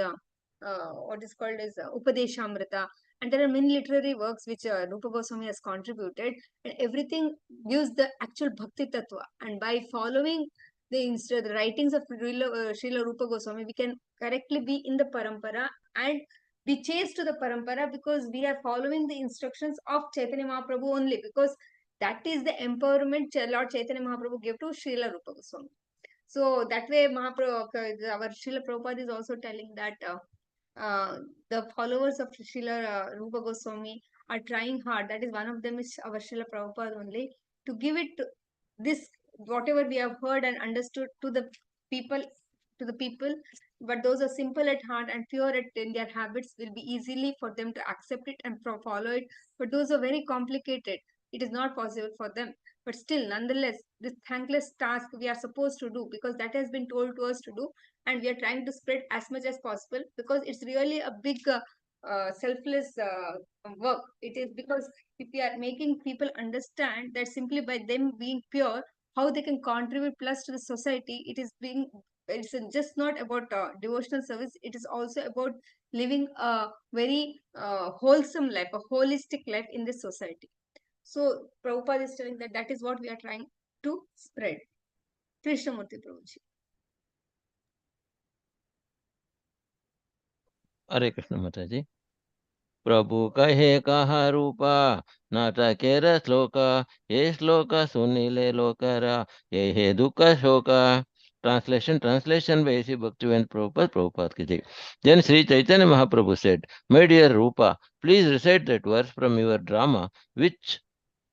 what is called as Upadeshamrita. And there are many literary works which Rupa Goswami has contributed, and everything gives the actual Bhakti Tattva. And by following the writings of Srila Rupa Goswami, we can correctly be in the Parampara and be chased to the Parampara, because we are following the instructions of Chaitanya Mahaprabhu only, because that is the empowerment Lord Chaitanya Mahaprabhu gave to Srila Rupa Goswami. So that way, our Srila Prabhupada is also telling that the followers of Srila Rupa Goswami are trying hard. That is, one of them is our Srila Prabhupada only, to give it to this, whatever we have heard and understood, to the people, but those are simple at heart and pure in their habits will be easily for them to accept it and follow it. But those are very complicated. It is not possible for them. But still, nonetheless, this thankless task we are supposed to do, because that has been told to us to do, and we are trying to spread as much as possible, because it's really a big selfless work. It is because if we are making people understand that simply by them being pure, how they can contribute plus to the society, it's just not about devotional service. It is also about living a very wholesome life, a holistic life in this society. So Prabhupada is telling that is what we are trying to spread. Krishnamurti Prabhuji. हरे कृष्ण माता जी। प्रभु कहे कहा रूपा नाटकेर श्लोक ये श्लोक सुनीले लोकरा ये हे दुख शोक। Translation by A.C. Bhaktivinoda Prabhupada ki jai. Then Sri Chaitanya Mahaprabhu said, "My dear Rupa, please recite that verse from your drama, which,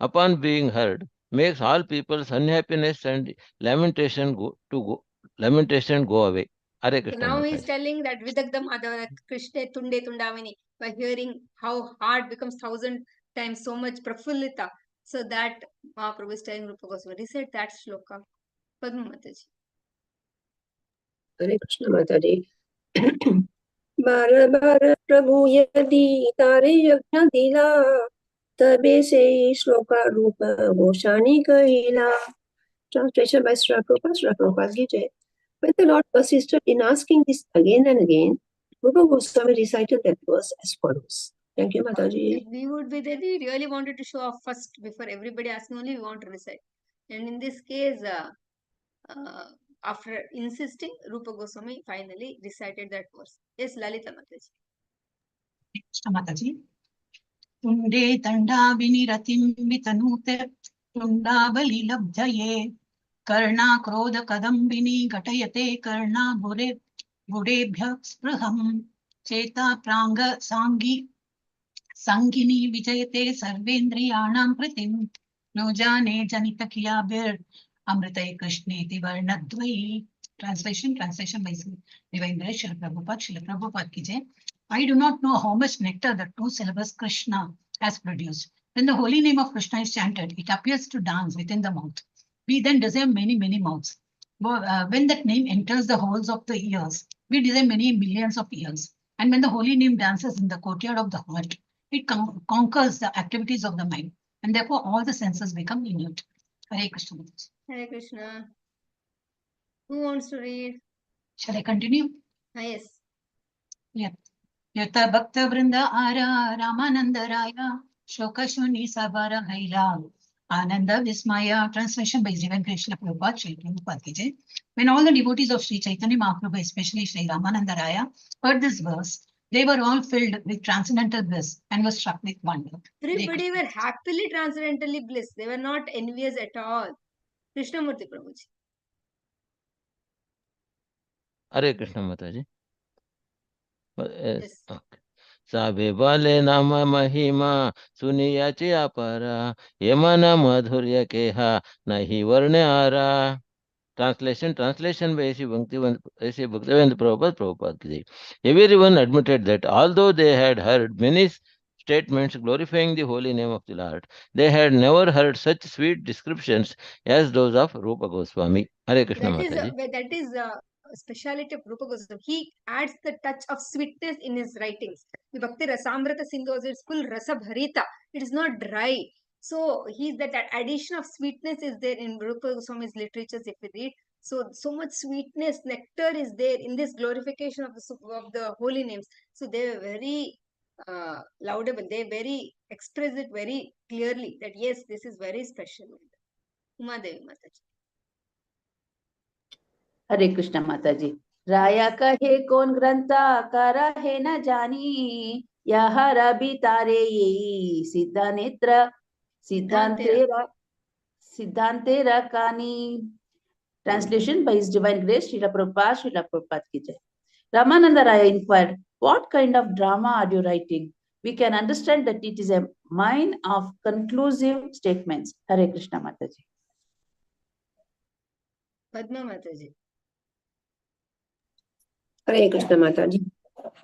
upon being heard, makes all people's unhappiness and lamentation go away." Hare So Krishna now he is Mataji. telling that Vidagda Madhava Krishna Tunde Tundavini, by hearing how hard becomes 1,000 times so much Prafullita. So that Mahaprabhu is telling Rupa Goswami, recite that shloka. Padma Mataji. Hare Krishna Mataji. बार बार प्रभु यदि तारे यज्ञ दिला तबे से श्लोक रूप गोसानी कहिला. Translation by Srila Prabhupada ki jai. When the Lord persisted in asking this again and again, Rupa Goswami recited that verse as follows. Thank you, Mataji. If we would be there, we really wanted to show off first before everybody asking, only we want to recite. And in this case, after insisting, Rupa Goswami finally recited that verse. Yes, Lalita Mataji. Mataji. Tunde tanda viniratim vitanute tundavali labdhaye karna krodha kadambini gatayate karna bure budebhya spraham cheta pranga sangi sangini vijayate sarvendriyanam pratim no jane janita kiyabir amritai krishneti varnadvai. Translation by Divine Srila Prabhupada ki jai. I do not know how much nectar the two syllables Krishna has produced. When the holy name of Krishna is chanted, it appears to dance within the mouth. We then desire many, many mouths. When that name enters the holes of the ears, we desire many millions of ears. And when the holy name dances in the courtyard of the heart, it conquers the activities of the mind. And therefore, all the senses become inert. Hare Krishna. Hare Krishna. Who wants to read? Shall I continue? Yes. Yeah. Yata Bhakta Vrinda Ara Ramananda Raya Shokashuni Sabara Haila Ananda Vismaya. Translation by Divine Krishna Prabhupada, Sri Prabhupada ki jai. When all the devotees of Sri Chaitanya Mahaprabhu, especially Sri Ramananda Raya, heard this verse, they were all filled with transcendental bliss and were struck with wonder. Everybody were happily transcendentally blissed. They were not envious at all. Krishnamurti Prabhuji. Hare Krishna Mataji. Yes. Okay. साभे बाले नाम महिमा सुनियाची अपरा Yemen मधुर्य केहा नहीं वर्ण आरा. Translation by Sri Bhaktivedanta Prabhupada ki jai. Everyone admitted that although they had heard many statements glorifying the holy name of the Lord, they had never heard such sweet descriptions as those of Rupa Goswami. Hare Krishna Mataji. That is speciality of Rupa Goswami. He adds the touch of sweetness in his writings. The Bhakti Rasamrita Sindhu is full rasa bharita. It is not dry. So that addition of sweetness is there in Rupa Goswami's literatures if we read. So much sweetness, nectar is there in this glorification of the holy names. So they were very laudable. They very express it very clearly that yes, this is very special. Uma Devi Mataji. हरे कृष्ण माता जी. राया कहे कौन ग्रंथा करा है न जानी यह रवि तारे ये सिद्धांतेरा कानी. Translation by His Divine Grace Srila Prabhupada ki jai. Ramananda Raya inquired, what kind of drama are you writing? We can understand that it is a mine of conclusive statements. Hare Krishna Mataji. Padma Mataji. Hare Krishna Mataji.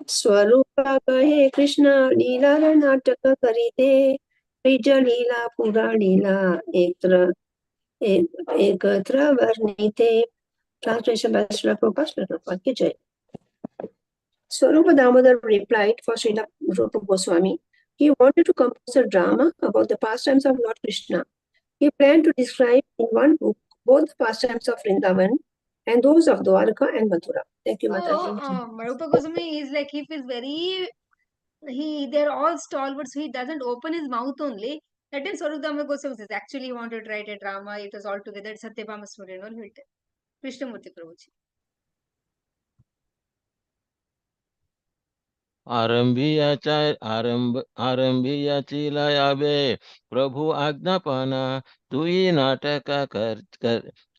Swarupa kahe Krishna Lila Nataka karite Prija Lila Pura Lila Ekatra Varnite. Translation by Srila Prabhupada ki jai. Swarupa Damodar replied for Srila Rupa Goswami. He wanted to compose a drama about the pastimes of Lord Krishna. He planned to describe in one book both the pastimes of Vrindavan and those of Dwarka and Mathura. Thank you, Mataji. Rupa Goswami is like, he feels very, they're all stalwarts, so he doesn't open his mouth only. That time Swarupa Damodar Goswami says, actually he wanted to write a drama, it was all together, Satyabhama story and all. Krishnamurti Prabhuji. आरंभिया चिलायाबे प्रभु आज्ञा पाना तू ही नाटक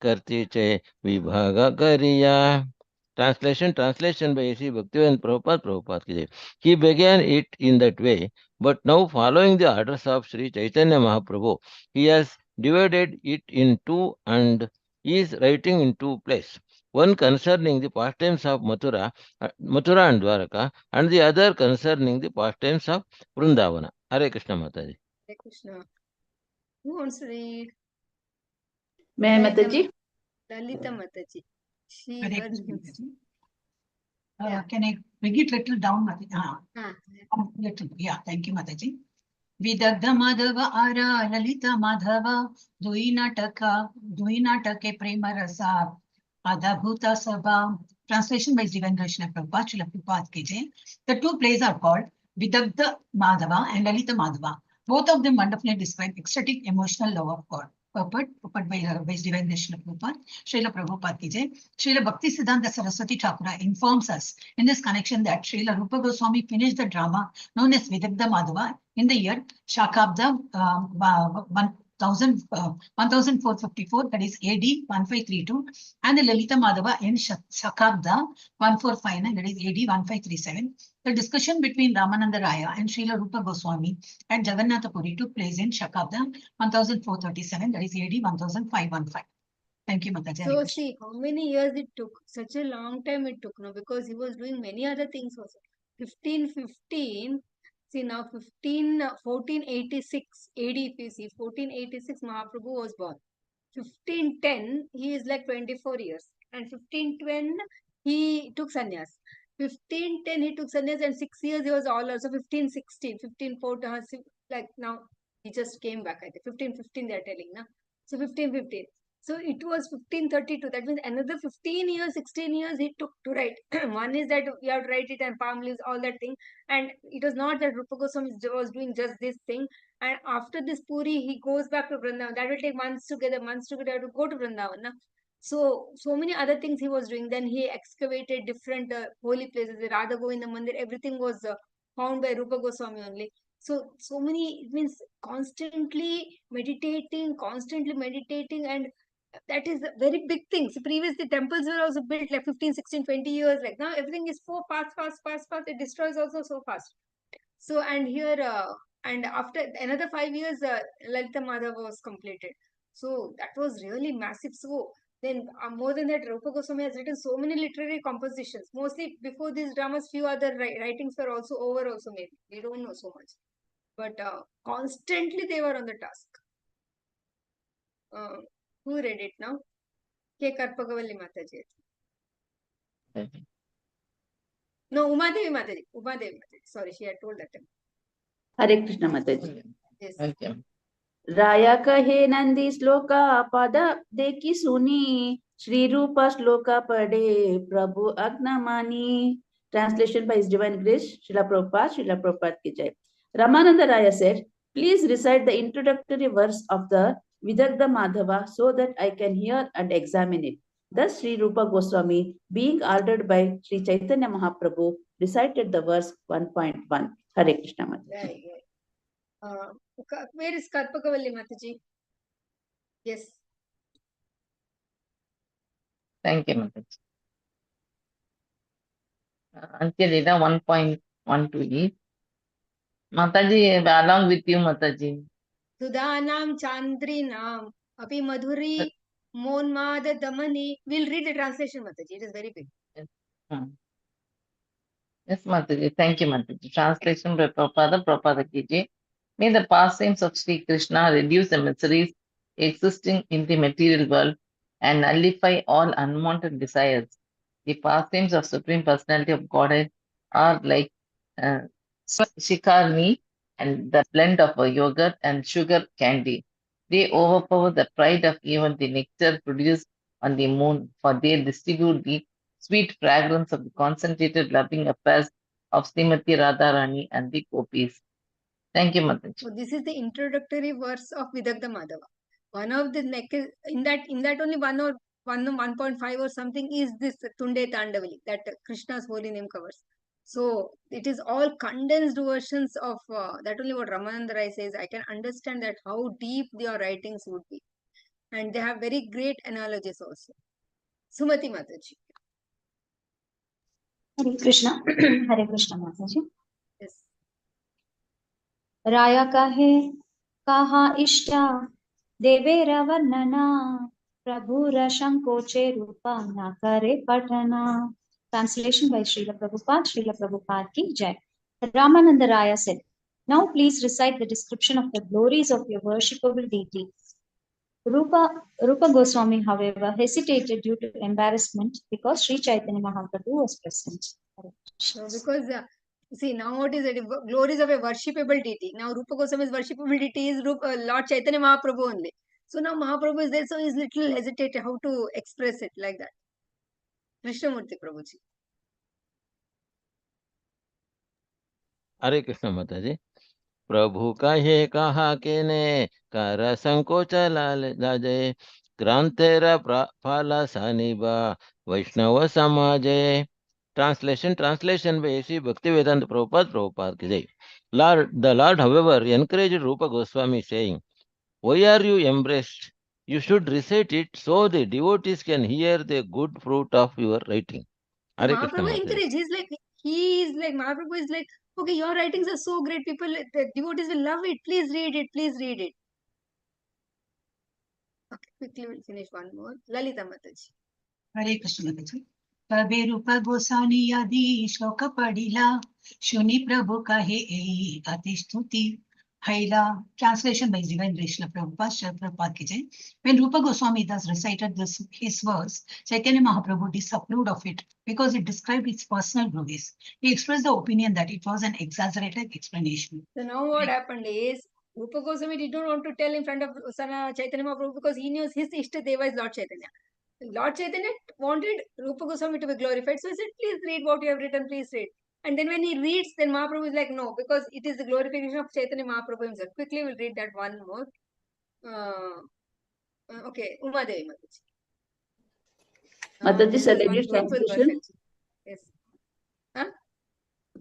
करती चे विभाग करिया. Translation by Sri Bhaktivedanta Prabhupada ki jai. He began it in that way, but now following the orders of Sri Chaitanya Mahaprabhu, he has divided it in two and is writing in two places. One concerning the pastimes of Mathura and Dwaraka, and the other concerning the pastimes of Vrindavana. Hare Krishna Mataji. Hare Krishna. Who wants to read? May I, Mataji? Lalita Mataji. Can I bring it little down, Mataji? Little. Yeah, thank you, Mataji. Vidagdha Madhava Ara Lalita Madhava Duinatake Prema Rasa Adabhuta Sabha. Translation by Divine Krishna Prabhupada, Srila Prabhupada ki jai. The two plays are called Vidagdha Madhava and Lalita Madhava. Both of them wonderfully describe ecstatic emotional love of God. Purport by Divine Srila Prabhupada, Srila Prabhupada ki jai. Srila Bhakti Siddhanta Saraswati Thakura informs us in this connection that Srila Rupa Goswami finished the drama known as Vidagdha Madhava in the year Shakabda 1454, that is AD 1532, and the Lalita Madhava in Shakabda 1459, that is AD 1537. The discussion between Ramananda Raya and Srila Rupa Goswami at Jagannath Puri took place in Shakabda 1437, that is AD 1515. Thank you, Mataji. So see how many years it took. Such a long time it took, no, because he was doing many other things also. 1515, see now 1486 AD, if you see, 1486 Mahaprabhu was born. 1510, he is like 24 years. And 1512, he took sannyas. 1510, he took sannyas, and 6 years he was all also. 1516, 1514, like now he just came back. I think 1515 they are telling, na. So 1515. So it was 1532. That means another 15 years, 16 years he took to write. One is that you have to write it and palm leaves, all that thing. And it was not that Rupa Goswami was doing just this thing. And after this Puri, he goes back to Vrindavan. That will take months together to go to Vrindavan. Na? So many other things he was doing. Then he excavated different holy places. The Radha Govinda Mandir, everything was found by Rupa Goswami only. So many, it means constantly meditating, and that is a very big thing. So previously temples were also built like 15, 16, 20 years. Like now everything is so fast. It destroys also so fast. So, and here, and after another 5 years, Lalita Madhava was completed. So that was really massive. So then more than that, Rupa Goswami has written so many literary compositions. Mostly before these dramas, few other writings were also over also maybe. We don't know so much. But constantly they were on the task. Who read it now? K. Karpagavalli Mataji. No, Umadevi Mataji. Sorry, she had told that time. Hare Krishna Mataji. Yes. Okay. राया कहे नंदी श्लोका पद देखी सुनी श्री रूप श्लोका पढ़े प्रभु अग्नमानी. Translation by His Divine Grace, Srila Prabhupada ki jai. Ramananda Raya said, please recite the introductory verse of the Vidagdha Madhava so that I can hear and examine it. Thus Sri Rupa Goswami, being ordered by Sri Chaitanya Mahaprabhu, recited the verse 1.1. Hare Krishna Mataji. Where is Karpagavalli Mataji? Yes. Thank you, Mataji. Antya Lila 1.128. Mataji, along with you, Mataji. Sudhanam Chandrinam Api Madhuri Monmada Damani. We'll read the translation, Mataji. It is very big. Yes, Mataji. Thank you, Mataji. Translation by Prabhupada ki jai. May the pastimes of Sri Krishna reduce the miseries existing in the material world and nullify all unwanted desires. The pastimes of Supreme Personality of Godhead are like shikarni and the blend of a yogurt and sugar candy. They overpower the pride of even the nectar produced on the moon, for they distribute the sweet fragrance of the concentrated loving affairs of Srimati Radharani and the gopis. Thank you, Mataji. So this is the introductory verse of Vidagdha Madhava. One of the in that only 1.5 or something is this Tunde Tandavali that Krishna's holy name covers. So it is all condensed versions of that only what Ramananda Rai says. I can understand that how deep their writings would be. And they have very great analogies also. Sumati Mataji. Hare Krishna. Hare Krishna Mataji. Yes. राया कहा इष्टा देवेरा वर्णना प्रभुर संकोचे रूपा न करे पठना. Translation by Srila Prabhupada ki jai. Ramananda Raya said, now please recite the description of the glories of your worshipable deity. Rupa Goswami, however, hesitated due to embarrassment because Sri Chaitanya Mahaprabhu was present. So because see, now what is it? Glories of a worshipable deity. Now Rupa Goswami's worshipable deity is Lord Chaitanya Mahaprabhu only. So now Mahaprabhu is there, so he's little hesitated how to express it like that. Krishnamurti Prabhuji. हरे कृष्ण माता जी। प्रभु कहे कहा के ने कर संकोच लाजे क्रांतेर फल सनिबा वैष्णव समाजे। Translation by Sri Bhaktivedanta Prabhupada ki jai. The Lord, however, encouraged Rupa Goswami, saying, "Why are you embraced? You should recite it so the devotees can hear the good fruit of your writing." Hare Krishna Mahaprabhu Mataji. encouraged. Mahaprabhu is like, okay, your writings are so great. People, the devotees will love it. Please read it. Please read it. Okay, quickly we'll finish one more. Lalita Mataji. हरे कृष्ण माताजी। तबे रूप गोसानी आदि श्लोक पढ़िला, शुनि प्रभु कहे ए अति स्तुति हैला। Translation by Divine Srila Prabhupada ki jai. When Rupa Goswami thus recited his verse, Chaitanya Mahaprabhu disapproved of it because it described his personal glories. He expressed the opinion that it was an exaggerated explanation. So now what happened is, Rupa Goswami did not want to tell in front of Chaitanya Mahaprabhu because he knew his Ishtadeva is Lord Chaitanya. Lord Chaitanya wanted Rupa Goswami to be glorified. So he said, please read what you have written, please read. And then when he reads, then Mahaprabhu is like, no, because it is the glorification of Chaitanya Mahaprabhu himself. Quickly we'll read that one more. Okay, Uma Devi Mataji. Mataji, This shall is I one read beautiful verse translation? actually. Yes. Huh?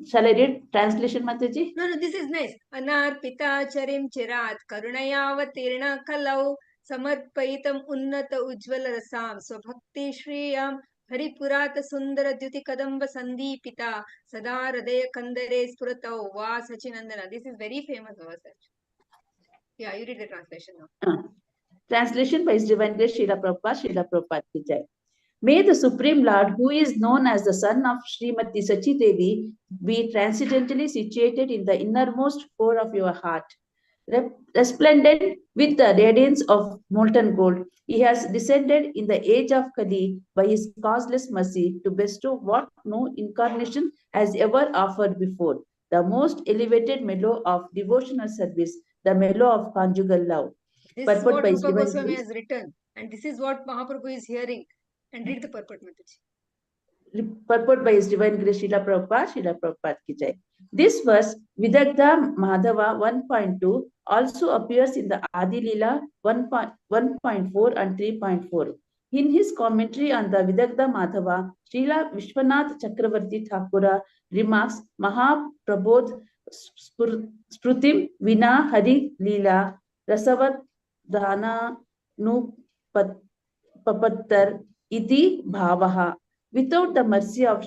Shall I read translation, Mataji? No, this is nice. Anarpita charim chirat karunayavatirna kalau samarpayitam unnata ujjvala rasam swabhakti shriyam haripurata sundara dyuti kadamba sandipita sada hridaya kandare spuratau va sachinandana. This is very famous verse. Yeah, you read the translation now. Translation by His Divine Grace Srila Prabhupada ki jai. May the Supreme Lord, who is known as the son of Srimati Sachi Devi, be transcendently situated in the innermost core of your heart. Resplendent with the radiance of molten gold, he has descended in the age of Kali by his causeless mercy to bestow what no incarnation has ever offered before, the most elevated mellow of devotional service, the mellow of conjugal love. This is what Rupa Goswami has written, and this is what Mahaprabhu is hearing. And read the purport, Mataji. Purport by His Divine Grace Srila Prabhupada ki jai. This verse, Vidagdha Madhava 1.2, also appears in the Adi Lila 1.4 and 3.4. In his commentary on the Vidagdha Madhava, Srila Vishwanath Chakravarti Thakura remarks, Mahaprabodh Sprutim Vina Hari Lila Rasavat Dana Nu Papattar Iti Bhavaha. Without the mercy of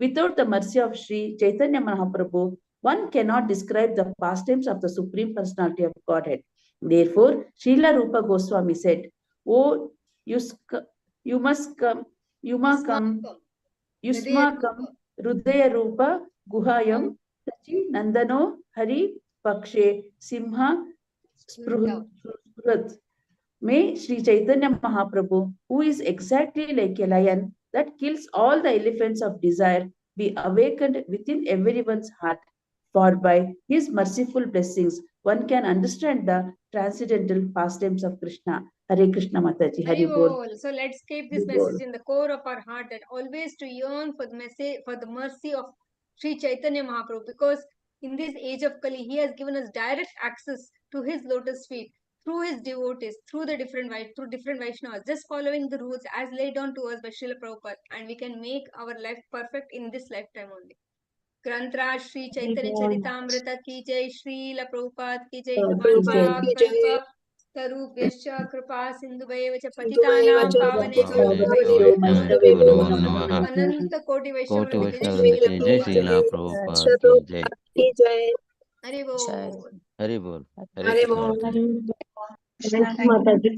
without the mercy of Sri Chaitanya Mahaprabhu, one cannot describe the pastimes of the Supreme Personality of Godhead. Therefore, Srila Rupa Goswami said, "Oh, you must come, Yusmakam Rudaya Rupa Guhayam Sachi Nandano Hari Pakshe Simha Spruhat." May Sri Chaitanya Mahaprabhu, who is exactly like a lion that kills all the elephants of desire, be awakened within everyone's heart. For by his merciful blessings, one can understand the transcendental pastimes of Krishna. Hare Krishna Mataji, Hari Bol. So let's keep this message in the core of our heart, that always to yearn for the message, for the mercy of Sri Chaitanya Mahaprabhu, because in this age of Kali, he has given us direct access to his lotus feet through his devotees, through different Vaishnavas, just following the rules as laid down to us by Srila Prabhupada, and we can make our life perfect in this lifetime only. ग्रंथराज Shri Chaitanya Charitamrita की जय, श्रील प्रभुपाद की जय, वाञ्छाकल्प तरुभ्यश्च कृपा सिन्धुभैव च पतितानां पावनेभ्यो वैष्णवेभ्यो नमो नमः। अनंत कोटि वैष्णव की जय, श्रील प्रभुपाद की जय। हरि बोल, हरि बोल, हरे कृष्ण। माता जी।